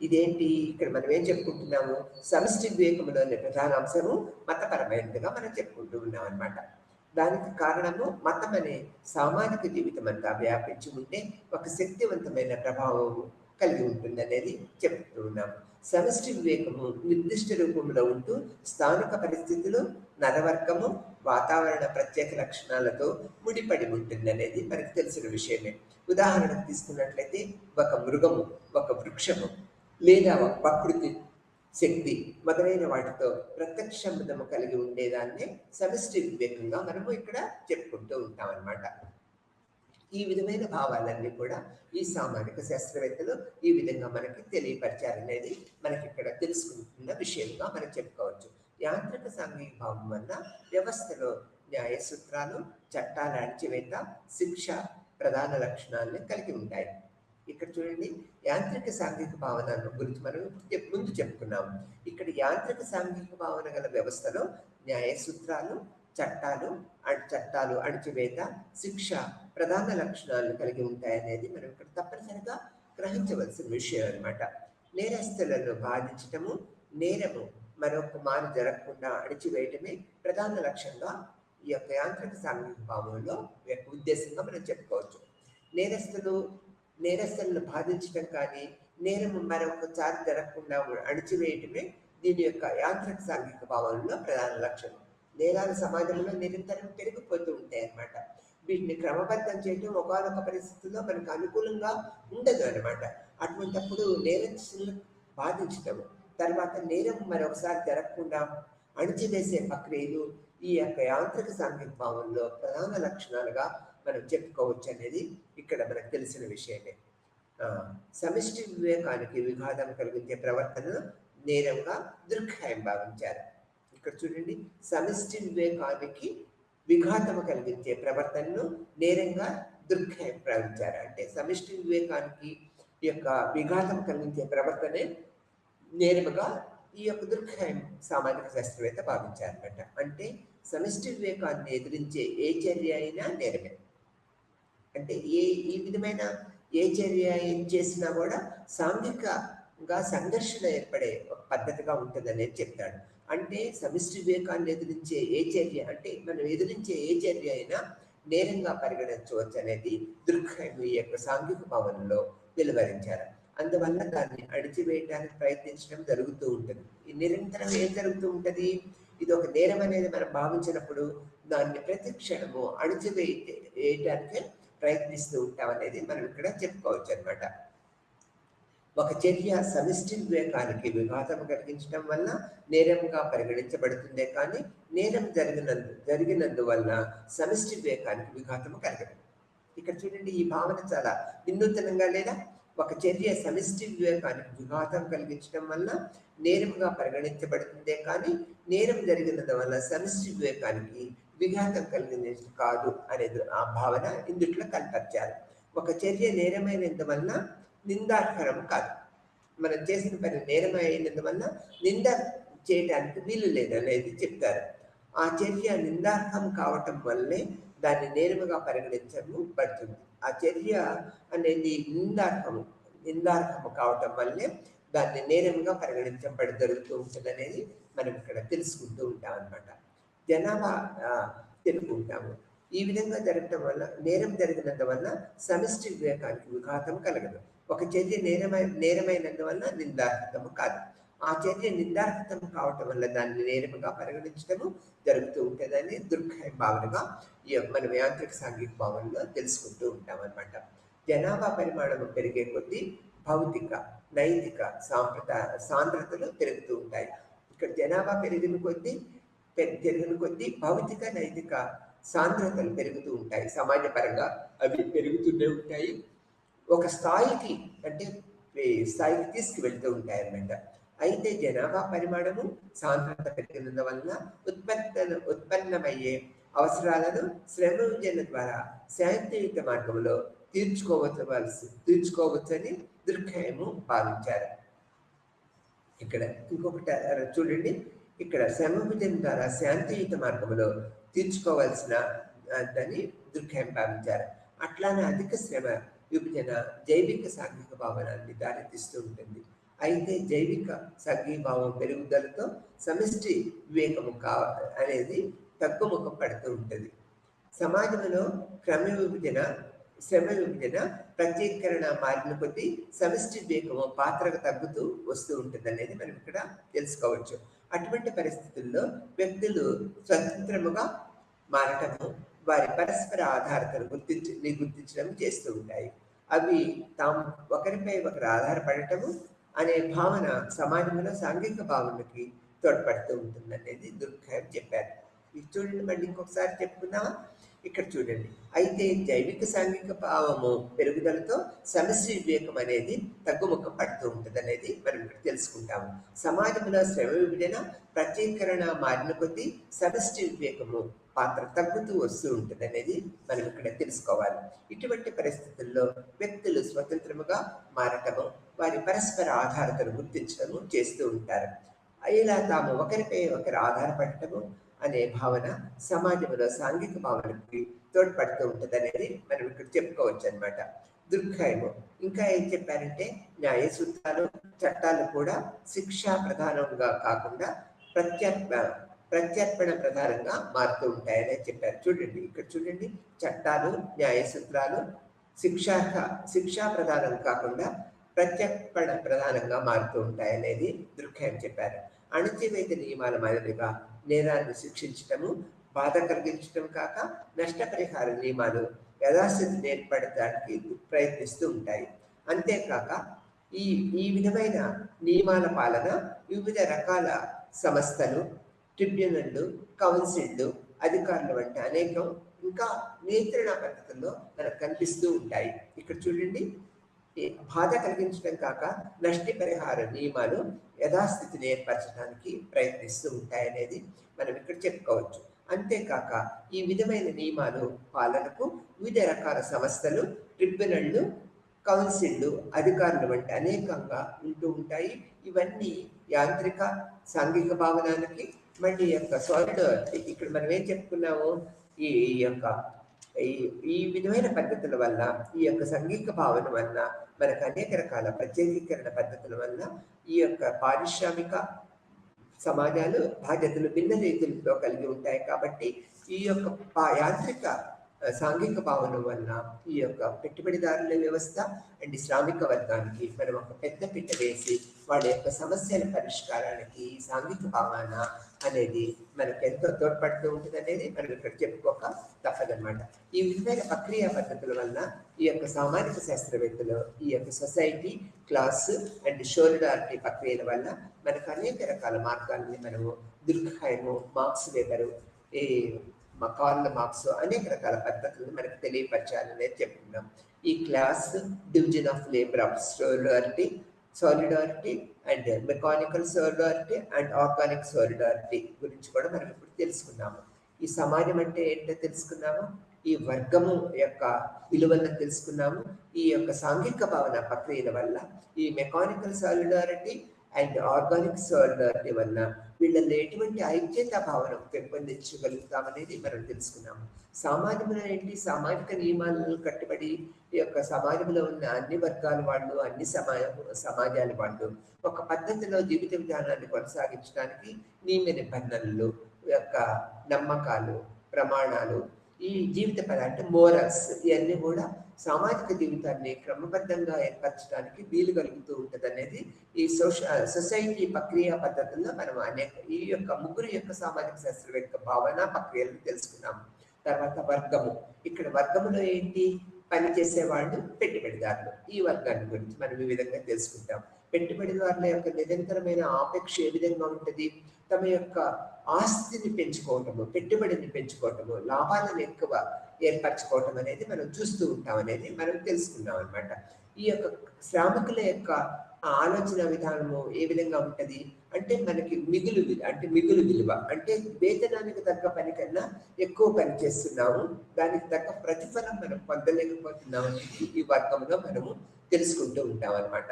ఇదేంటి, ఇక్కడ మనం ఏం చెప్పుకుంటున్నాము, సమిష్టి వివేకంలోని ప్రధానాంశము మతపరమైనదిగా మనం చెప్పుకుంటూ ఉన్నాం అన్నమాట. దానికి కారణము మతం అనే సామాజిక జీవితం అంతా వ్యాపించి ఉండే ఒక శక్తివంతమైన ప్రభావం కలిగి ఉంటుంది అనేది చెప్తూ ఉన్నాము. సమిష్టి వివేకము నిర్దిష్ట రూపంలో ఉంటూ స్థానిక పరిస్థితులు, నరవర్గము, వాతావరణ ప్రత్యేక లక్షణాలతో ముడిపడి ఉంటుంది అనేది మనకు తెలిసిన విషయమే. ఉదాహరణకు తీసుకున్నట్లయితే ఒక మృగము, ఒక వృక్షము లేదా ఒక ప్రకృతి శక్తి మొదలైన వాటితో ప్రత్యక్ష సంబంధము కలిగి ఉండేదాన్నే సమిష్టి వివేకంగా మనము ఇక్కడ చెప్పుకుంటూ ఉంటాం అన్నమాట. ఈ విధమైన భావాలన్నీ కూడా ఈ సామాజిక శాస్త్రవేత్తలు ఈ విధంగా మనకి తెలియపరిచారనేది మనకి ఇక్కడ తెలుసుకుంటున్న విషయంగా మనం చెప్పుకోవచ్చు. యాంత్రిక సాంఘిక భావం వల్ల వ్యవస్థలో న్యాయ సూత్రాలు, చట్టాల అణచివేత, శిక్ష ప్రధాన లక్షణాలను కలిగి ఉంటాయి. ఇక్కడ చూడండి, యాంత్రిక సాంఘిక భావన గురించి మనం ముందు చెప్పుకున్నాము. ఇక్కడ యాంత్రిక సాంఘిక భావన గల వ్యవస్థలో న్యాయ సూత్రాలు, చట్టాలు అణచివేత, శిక్ష ప్రధాన లక్షణాలను కలిగి ఉంటాయనేది మనం ఇక్కడ తప్పనిసరిగా గ్రహించవలసిన విషయం అన్నమాట. నేరస్తులను బాధించటము, నేరము మరొక మారు జరగకుండా అణచివేయటమే ప్రధాన లక్ష్యంగా ఈ యొక్క యాంత్రిక సాంఘిక భావంలో ఉద్దేశంగా మనం చెప్పుకోవచ్చు. నేరస్తులను బాధించడం కానీ నేరం మరొకసారి జరగకుండా అణచివేయటమే దీని యొక్క యాంత్రిక సాంఘిక భావంలో ప్రధాన లక్ష్యం. నేరాలు సమాజంలో నిరంతరం పెరిగిపోతూ ఉంటాయి అన్నమాట. వీటిని క్రమబద్ధం చేయడం ఒకనొక పరిస్థితుల్లో మనకు అనుకూలంగా ఉండదు అనమాట. అటువంటిప్పుడు నేరస్తులను బాధించటము, తర్వాత నేరం మరొకసారి జరగకుండా అణచివేసే ప్రక్రియలు ఈ యొక్క యాంత్రిక సాంఘిక భావంలో ప్రధాన లక్షణాలుగా మనం చెప్పుకోవచ్చు అనేది ఇక్కడ మనకు తెలిసిన విషయమే. సమిష్టి వివేకానికి విఘాతం కలిగించే ప్రవర్తనను నేరంగా దుర్ఖాయం భావించారు. ఇక్కడ చూడండి, సమిష్టి వివేకానికి విఘాతం కలిగించే ప్రవర్తనను నేరంగా దుర్ఖాయం భావించారు. అంటే సమిష్టి వివేకానికి ఈ యొక్క విఘాతం కలిగించే ప్రవర్తనే నేరముగా ఈ యొక్క దుర్ఖాయం సామాజిక శాస్త్రవేత్త భావించారన్నమాట. అంటే సమిష్టి వివేకాన్ని ఎదిరించే ఏ చర్య అయినా నేరమే. అంటే ఈ విధమైన ఏ చర్య ఏం చేసినా కూడా సాంఘికంగా సంఘర్షణ ఏర్పడే ఒక పద్ధతిగా ఉంటుందనేది చెప్తాడు. అంటే సమిష్టి వివేకాన్ని ఎదిరించే ఏ చర్య, అంటే మనం ఎదిరించే ఏ చర్య అయినా నేరంగా పరిగణించవచ్చు అనేది దుర్ఖాయం ఈ యొక్క సాంఘిక భావనలో వెలువరించారు. అందువల్ల దాన్ని అణిచివేయడానికి ప్రయత్నించడం జరుగుతూ ఉంటుంది. ఈ నిరంతరం ఏం జరుగుతూ ఉంటుంది, ఇది ఒక నేరం అనేది మనం భావించినప్పుడు దాన్ని ప్రతి క్షణము అణిచివేయటానికి ప్రయత్నిస్తూ ఉంటాం అనేది మనం ఇక్కడ చెప్పుకోవచ్చు అనమాట. ఒక చర్య సమిష్టి వివేకానికి విఘాతం కలిగించడం వల్ల నేరంగా పరిగణించబడుతుందే కానీ నేరం జరిగినందువల్ల సమిష్టి వివేకానికి విఘాతము కలగదు. ఇక్కడ చూడండి, ఈ భావన చాలా వినూత్నంగా లేదా, ఒక చర్య సమిష్టి వివేకానికి విఘాతం కలిగించడం వల్ల నేరంగా పరిగణించబడుతుందే కానీ నేరం జరిగినందువల్ల సమిష్టి వివేకానికి విఘాతం కలిగినది కాదు అనేది ఆ భావన ఇందుట్లో కనపరిచారు. ఒక చర్య నేరమైనందువల్ల నిందార్హరం కాదు, మనం చేసిన పని నేరమైనందువల్ల నింద చేయడానికి వీలు లేదు అనేది చెప్తారు. ఆ చర్య నిందార్హం కావటం వల్లే దాన్ని నేరముగా పరిగణించము పడుతుంది. ఆ చర్య అనేది నిందార్హము కావటం వల్లే దాన్ని నేరముగా పరిగణించబడి జరుగుతూ ఉంటుంది అనేది మనం ఇక్కడ తెలుసుకుంటూ ఉంటాం అనమాట. జనాభా తెలుపుకుంటాము. ఈ విధంగా జరగటం వల్ల నేరం జరిగినందువల్ల సమిష్టి వివేకానికి విఘాతం కలగదు. ఒక చర్య నేరమైనందువల్ల నిందార్హతము కాదు. ఆ చర్య నిందార్హతం కావటం వల్ల దాన్ని నేరముగా పరిగణించడము జరుగుతూ ఉంటుందని దుర్గహేమ భావనగా మనం యాంత్రిక సాంఘిక భావనలో తెలుసుకుంటూ ఉంటాం అనమాట. జనాభా పరిమాణము పెరిగే కొద్దీ భౌతిక, నైతిక సాంద్రతలు పెరుగుతూ ఉంటాయి. ఇక్కడ జనాభా పెరిగిన కొద్దీ భౌతిక, నైతిక సాంద్రతలు పెరుగుతూ ఉంటాయి. సమాజపరంగా అవి పెరుగుతూనే ఉంటాయి. ఒక స్థాయికి తీసుకువెళ్తూ ఉంటాయి అన్నమాట. అయితే జనాభా పరిమాణము సాంద్రత పెరిగినందువలన ఉత్పన్నమయ్యే అవసరాలను శ్రమ విభజన ద్వారా శాంతియుత మార్గంలో తీర్చుకోవచ్చని దుర్గహేము భావించారు. ఇక్కడ ఇంకొకటి చూడండి, ఇక్కడ శ్రమ విభజన ద్వారా శాంతియుత మార్గంలో తీర్చుకోవాల్సిన దాన్ని దుర్గహేమ భావించారు. అట్లానే అధిక శ్రమ విభజన జైవిక సాంఘిక భావనాన్ని దారితీస్తూ ఉంటుంది. అయితే జైవిక సంఘీభావం పెరుగుదలతో సమిష్టి వివేకము అనేది తగ్గుముఖం పడుతూ ఉంటుంది. సమాజంలో శ్రమ విభజన ప్రత్యేకరణ మారిన కొద్దీ సమిష్టి వివేకము పాత్రకు తగ్గుతూ వస్తూ ఉంటుంది అనేది మనం ఇక్కడ తెలుసుకోవచ్చు. అటువంటి పరిస్థితుల్లో వ్యక్తులు స్వతంత్రముగా మారటము, వారి పరస్పర ఆధారతను గుర్తించడం చేస్తూ ఉంటాయి. అవి తాము ఒకరిపై ఒకరు ఆధారపడటము అనే భావన సమాజంలో సాంఘిక భావనకి తోడ్పడుతూ ఉంటుంది అనేది దుర్గహేమ చెప్పారు. ఇది చూడండి, మళ్ళీ ఇంకొకసారి చెప్పుకుందామా? ఇక్కడ చూడండి, అయితే జైవిక సాంఘిక భావము పెరుగుదలతో సమిష్టి వివేకం అనేది తగ్గుముఖం పడుతూ ఉంటుంది అనేది మనం ఇక్కడ తెలుసుకుంటాము. సమాజంలో శ్రమ విభజన ప్రత్యేకరణ మారిన కొద్దీ సమిష్టి వివేకము పాత్ర తగ్గుతూ వస్తూ ఉంటుంది అనేది మనం ఇక్కడ తెలుసుకోవాలి. ఇటువంటి పరిస్థితుల్లో వ్యక్తులు స్వతంత్రముగా మారటము, వారి పరస్పర ఆధారతను గుర్తించడము చేస్తూ ఉంటారు. ఇలా తాము ఒకరిపై ఒకరు ఆధారపడటము అనే భావన సమాజంలో సాంఘిక భావనకి తోడ్పడుతూ ఉంటుంది అనేది మనం ఇక్కడ చెప్పుకోవచ్చు అనమాట. దుర్గహేమ ఇంకా ఏం చెప్పారంటే, న్యాయ సూత్రాలు, చట్టాలు కూడా శిక్షా ప్రధానంగా కాకుండా ప్రత్యర్పణ ప్రధానంగా మారుతూ ఉంటాయని చెప్పారు. చూడండి, ఇక్కడ చూడండి, చట్టాలు, న్యాయ సూత్రాలు శిక్షా ప్రధానం కాకుండా ప్రత్యర్పణ ప్రధానంగా మారుతూ ఉంటాయనేది దుర్గహేమ చెప్పారు. అణచివేత నియమాల మాదిరిగా నేరాన్ని శిక్షించటము, బాధ కలిగించడం కాక నష్టపరిహార నియమాలు యథాస్థితిని ఏర్పడటానికి ప్రయత్నిస్తూ ఉంటాయి. అంతేకాక ఈ విధమైన నియమాల పాలన వివిధ రకాల సంస్థలు, ట్రిబ్యునళ్ళు, కౌన్సిళ్ళు, అధికారులు వంటి అనేకం ఇంకా నియంత్రణ పద్ధతుల్లో మనకు కనిపిస్తూ ఉంటాయి. ఇక్కడ చూడండి, బాధ కలిగించడం కాక నష్టపరిహార నియమాలు యథాస్థితిని ఏర్పరచడానికి ప్రయత్నిస్తూ ఉంటాయనేది మనం ఇక్కడ చెప్పుకోవచ్చు. అంతేకాక ఈ విధమైన నియమాలు పాలనకు వివిధ రకాల సంస్థలు, ట్రిబ్యునళ్ళు, కౌన్సిళ్ళు, అధికారులు వంటి అనేకంగా ఉంటూ ఉంటాయి. ఇవన్నీ యాంత్రిక సాంఘిక భావనానికి మళ్ళీ యొక్క సాలిడారిటీ, ఇక్కడ మనం ఏం చెప్పుకున్నాము, ఈ విధమైన పద్ధతుల వల్ల, ఈ యొక్క సాంఘిక భావన వల్ల మనకు అనేక రకాల ప్రత్యేకీకరణ పద్ధతుల వల్ల ఈ యొక్క పారిశ్రామిక సమాజాలు బాధ్యతలు భిన్న రీతులతో కలిగి ఉంటాయి. కాబట్టి ఈ యొక్క యాంత్రిక సాంఘిక భావన వల్ల ఈ యొక్క పెట్టుబడిదారుల వ్యవస్థ అండ్ శ్రామిక వర్గానికి మనం ఒక పెద్ద పీట వేసి వాళ్ళ యొక్క సమస్యల పరిష్కారానికి ఈ సాంఘిక భావన అనేది మనకు ఎంతో తోడ్పడుతూ ఉంటుంది అనేది మనం ఇక్కడ చెప్పుకోక తప్పదన్నమాట. ఈ విధమైన ప్రక్రియ పద్ధతుల వల్ల ఈ యొక్క సామాజిక శాస్త్రవేత్తలు ఈ యొక్క సొసైటీ, క్లాస్ అండ్ సోలిడారిటీ ప్రక్రియల వల్ల మనకు అనేక రకాల మార్గాలని మనము దుర్గహేమ, మార్క్స్ వెబరు, కార్ల్ మార్క్స్ అనేక రకాల పద్ధతులను మనకు తెలియపరచాలని చెప్తున్నాం. ఈ class, division of labour of solidarity and mechanical solidarity and organic solidarity గురించి కూడా మనం ఇప్పుడు తెలుసుకున్నాము. ఈ సమాజం అంటే ఏంటో తెలుసుకున్నాము, ఈ వర్గము యొక్క విలువలను తెలుసుకున్నాము. ఈ యొక్క సాంఘిక భావన ప్రక్రియల వల్ల ఈ mechanical solidarity and organic solidarity వల్ల వీళ్ళలో ఎటువంటి ఐక్యతా భావన పెంపొందించగలుగుతామనేది మనం తెలుసుకున్నాము. సామాన్యంలో ఏంటి, సామాజిక నియమాలను కట్టుబడి ఈ యొక్క సమాజంలో ఉన్న అన్ని వర్గాల వాళ్ళు, అన్ని సమాజాల వాళ్ళు ఒక పద్ధతిలో జీవిత విధానాన్ని కొనసాగించడానికి నియమ నిబంధనలు యొక్క నమ్మకాలు, ప్రమాణాలు, ఈ జీవిత అంటే మోరల్స్, ఇవన్నీ కూడా సామాజిక జీవితాన్ని క్రమబద్ధంగా ఏర్పరచడానికి వీలు కలుగుతూ ఉంటుంది అనేది ఈ సొసైటీ ప్రక్రియ పద్ధతుల్లో మనం ఈ యొక్క ముగ్గురు యొక్క సామాజిక శాస్త్రవేత్త భావన ప్రక్రియలను తెలుసుకున్నాము. తర్వాత వర్గము, ఇక్కడ వర్గములో ఏంటి, పని చేసేవాళ్ళు, పెట్టుబడిదారులు. ఈ వర్గాన్ని గురించి మనం ఈ విధంగా తెలుసుకుంటాం. పెట్టుబడిదారుల యొక్క నిరంతరమైన ఆపేక్ష ఏ విధంగా ఉంటుంది, తమ యొక్క ఆస్తిని పెంచుకోవటము, పెట్టుబడిని పెంచుకోవటము, లాభాలను ఎక్కువ ఏర్పరచుకోవటం అనేది మనం చూస్తూ ఉంటాం అనేది మనం తెలుసుకున్నాం అనమాట. ఈ యొక్క శ్రామికుల యొక్క ఆలోచన విధానము ఏ విధంగా ఉంటుంది అంటే, మనకి మిగులు విలువ అంటే వేతనానికి తగ్గ పని కన్నా ఎక్కువ పని చేస్తున్నాము, దానికి తగ్గ ప్రతిఫలం మనం పొందలేకపోతున్నాం అనేది ఈ వర్గంలో మనము తెలుసుకుంటూ ఉంటాం అనమాట.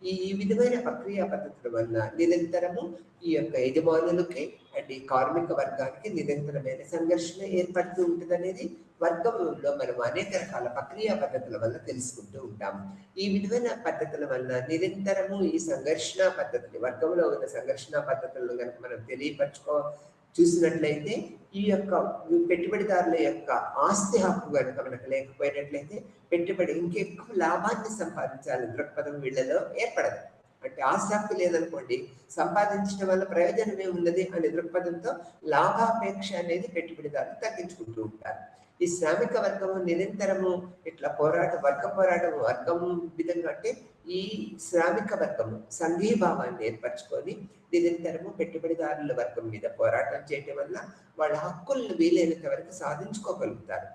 ఈ విధమైన ప్రక్రియ పద్ధతుల వల్ల నిరంతరము ఈ యొక్క యజమానులకి అండ్ ఈ కార్మిక వర్గానికి నిరంతరమైన సంఘర్షణ ఏర్పడుతూ ఉంటుంది అనేది వర్గంలో మనం అనేక రకాల ప్రక్రియ పద్ధతుల వల్ల తెలుసుకుంటూ ఉంటాము. ఈ విధమైన పద్ధతుల వల్ల నిరంతరము ఈ సంఘర్షణ పద్ధతులు, వర్గంలో ఉన్న సంఘర్షణ పద్ధతులను కనుక మనం చూసినట్లయితే ఈ యొక్క పెట్టుబడిదారుల యొక్క ఆస్తి హక్కు కనుక మనకు లేకపోయినట్లయితే పెట్టుబడి ఇంకెక్కువ లాభాన్ని సంపాదించాలని దృక్పథం వీళ్ళలో ఏర్పడదు. అంటే ఆస్తి హక్కు లేదనుకోండి, సంపాదించడం వల్ల ప్రయోజనమే ఉన్నది అనే దృక్పథంతో లాభాపేక్ష అనేది పెట్టుబడిదారులు తగ్గించుకుంటూ ఉంటారు. ఈ శ్రామిక వర్గము నిరంతరము ఇట్లా వర్గము విధంగా అంటే ఈ శ్రామిక వర్గము సంఘీభావాన్ని ఏర్పరచుకొని నిరంతరము పెట్టుబడిదారుల వర్గం మీద పోరాటం చేయటం వల్ల వాళ్ళ హక్కులను వీలైనంత వరకు సాధించుకోగలుగుతారు.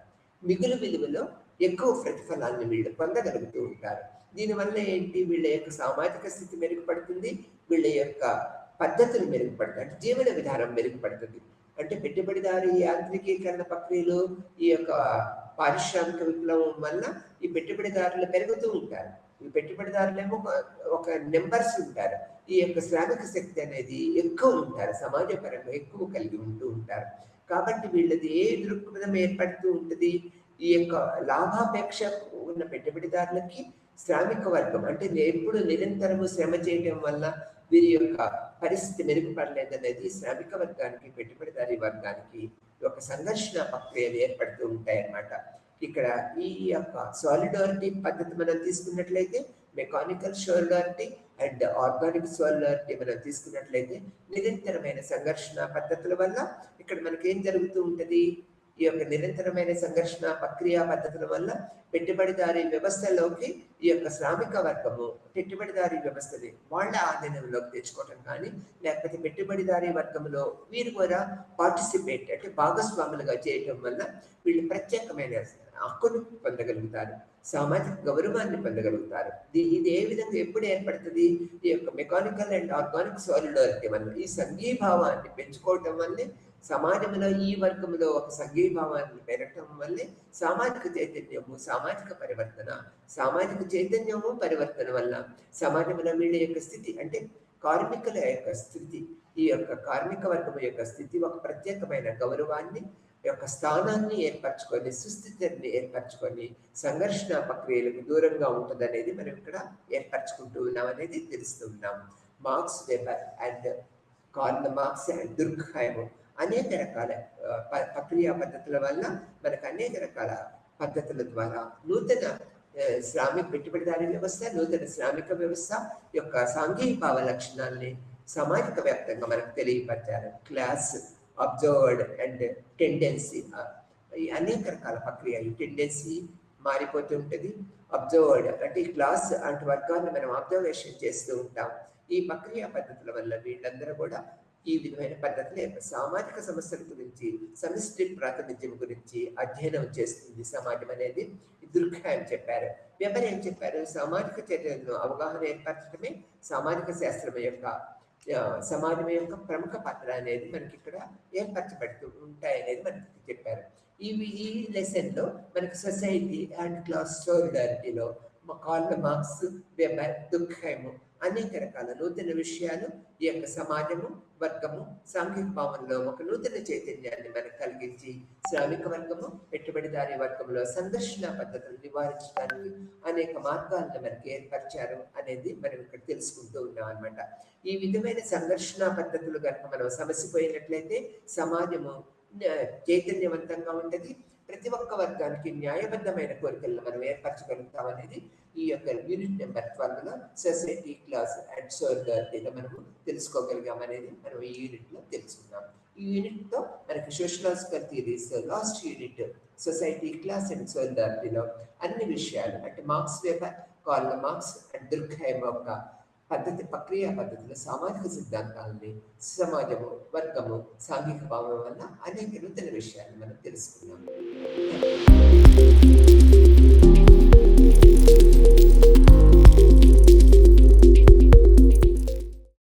మిగులు విలువలో ఎక్కువ ప్రతిఫలాన్ని వీళ్ళు పొందగలుగుతూ ఉంటారు. దీనివల్ల ఏంటి, వీళ్ళ యొక్క సామాజిక స్థితి మెరుగుపడుతుంది, వీళ్ళ యొక్క పద్ధతులు మెరుగుపడుతుంది, అంటే జీవన విధానం మెరుగుపడుతుంది. అంటే పెట్టుబడిదారు యాంత్రికీకరణ ప్రక్రియలు, ఈ యొక్క పారిశ్రామిక విప్లవం వల్ల ఈ పెట్టుబడిదారులు పెరుగుతూ ఉంటారు. ఈ పెట్టుబడిదారులేమో ఒక నెంబర్స్ ఉంటారు, ఈ యొక్క శ్రామిక శక్తి అనేది ఎక్కువ ఉంటారు, సమాజపరంగా ఎక్కువ కలిగి ఉంటూ ఉంటారు. కాబట్టి వీళ్ళది ఏ దృక్పథం ఏర్పడుతూ ఉంటుంది, ఈ యొక్క లాభాపేక్ష ఉన్న పెట్టుబడిదారులకి శ్రామిక వర్గం అంటే ఎప్పుడు నిరంతరము శ్రమ చేయడం వల్ల వీరి యొక్క పరిస్థితి మెరుగుపడలేదనేది శ్రామిక వర్గానికి, పెట్టుబడిదారీ వర్గానికి ఒక సంఘర్షణ ప్రక్రియలు ఏర్పడుతూ ఉంటాయన్నమాట. ఇక్కడ ఈ యొక్క సాలిడారిటీ పద్ధతి మనం తీసుకున్నట్లయితే, mechanical solidarity and organic solidarity మనం తీసుకున్నట్లయితే నిరంతరమైన సంఘర్షణ పద్ధతుల వల్ల ఇక్కడ మనకి ఏం జరుగుతూ ఉంటుంది, ఈ యొక్క నిరంతరమైన సంఘర్షణ ప్రక్రియ పద్ధతుల వల్ల పెట్టుబడిదారీ వ్యవస్థలోకి ఈ యొక్క శ్రామిక వర్గము పెట్టుబడిదారీ వ్యవస్థని వాళ్ళ ఆధీనంలోకి తెచ్చుకోవటం కానీ, లేకపోతే పెట్టుబడిదారీ వర్గంలో వీరు కూడా పార్టిసిపేట్ అంటే భాగస్వాములుగా చేయటం వల్ల వీళ్ళు ప్రత్యేకమైన హక్కును పొందగలుగుతారు, సామాజిక గౌరవాన్ని పొందగలుగుతారు. ఇది ఏ విధంగా ఎప్పుడు ఏర్పడుతుంది, ఈ యొక్క మెకానికల్ అండ్ ఆర్గానిక్ సాలిడారిటీ వల్ల, ఈ సంఘీభావాన్ని పెంచుకోవటం వల్లే సమాజంలో ఈ వర్గంలో ఒక సంఘీభావాన్ని పెరగటం వల్లే సామాజిక చైతన్యము, సామాజిక చైతన్యము పరివర్తన వల్ల సమాజంలో వీళ్ళ యొక్క స్థితి అంటే కార్మికుల యొక్క స్థితి, ఈ యొక్క కార్మిక వర్గం యొక్క స్థితి ఒక ప్రత్యేకమైన గౌరవాన్ని యొక్క స్థానాన్ని ఏర్పరచుకొని, సుస్థితిని ఏర్పరచుకొని సంఘర్షణ ప్రక్రియలకు దూరంగా ఉంటుంది అనేది మనం ఇక్కడ ఏర్పరచుకుంటూ ఉన్నాం అనేది తెలుస్తూ ఉన్నాం. Marx Weber and Karl Marx and Durkheim అనేక రకాల ప్రక్రియ పద్ధతుల వల్ల మనకు అనేక రకాల పద్ధతుల ద్వారా నూతన శ్రామిక పెట్టుబడిదారీ వ్యవస్థ, నూతన శ్రామిక వ్యవస్థ యొక్క సాంఘికభావ లక్షణాలని సామాజిక వ్యాప్తంగా మనకు తెలియపరిచారు. క్లాస్, అబ్జర్వ్డ్ అండ్ టెండెన్సీ, ఈ అనేక రకాల ప్రక్రియ. ఈ టెండెన్సీ మారిపోతూ ఉంటుంది. అబ్జర్వ్డ్ అంటే ఈ క్లాస్ అంటే వర్గాన్ని మనం అబ్జర్వేషన్ చేస్తూ ఉంటాం. ఈ ప్రక్రియ పద్ధతుల వల్ల వీళ్ళందరూ కూడా ఈ విధమైన పద్ధతులు సామాజిక సమస్యల గురించి, సమిష్టి ప్రాతినిధ్యం గురించి అధ్యయనం చేస్తుంది సమాజం అనేది దుర్ఖైమ్ చెప్పారు. వెబర్ ఏం చెప్పారు, సామాజిక చర్యలను అవగాహన ఏర్పరచడమే సామాజిక శాస్త్రం యొక్క సమాజం యొక్క ప్రముఖ పాత్ర అనేది మనకి ఇక్కడ ఏర్పరచబడుతూ ఉంటాయి అనేది మనకి చెప్పారు. ఈ లెసన్లో మనకి సొసైటీ అండ్ క్లాస్ సాలిడారిటీలో కార్ల్ మార్క్స్, వెబర్, దుర్ఖైమ్ అనేక రకాల నూతన విషయాలు ఈ యొక్క సమాజము, వర్గము, సాంఘిక భావంలో ఒక నూతన చైతన్యాన్ని మనకు కలిగించి శ్రామిక వర్గము, పెట్టుబడిదారీ వర్గంలో సంఘర్షణ పద్ధతులు నివారించడానికి అనేక మార్గాలను మనకి ఏర్పరిచారు అనేది మనం ఇక్కడ తెలుసుకుంటూ ఉన్నాం అనమాట. ఈ విధమైన సంఘర్షణ పద్ధతులు కనుక మనం సమసిపోయినట్లయితే సమాజము చైతన్యవంతంగా ఉంటుంది. ప్రతి ఒక్క వర్గానికి న్యాయబద్ధమైన కోరికలను మనం ఏర్పరచగలుగుతాం అనేది ఈ యొక్క యూనిట్ నెంబర్ 12లో సొసైటీ, క్లాస్ అండ్ సోలిడారిటీలో మనము తెలుసుకోగలిగాం అనేది మనం ఈ యూనిట్లో తెలుసుకున్నాం. ఈ యూనిట్తో మనకి sociological theories last unit society, class and సోలిడారిటీలో అన్ని విషయాలు అంటే Marx Weber, Karl Marx and Durkheim యొక్క ప్రక్రియ పద్ధతులు, సామాజిక సిద్ధాంతాలని, సమాజము, వర్గము, సాంఘిక భావం వల్ల అనేక నూతన విషయాలు మనం తెలుసుకున్నాము.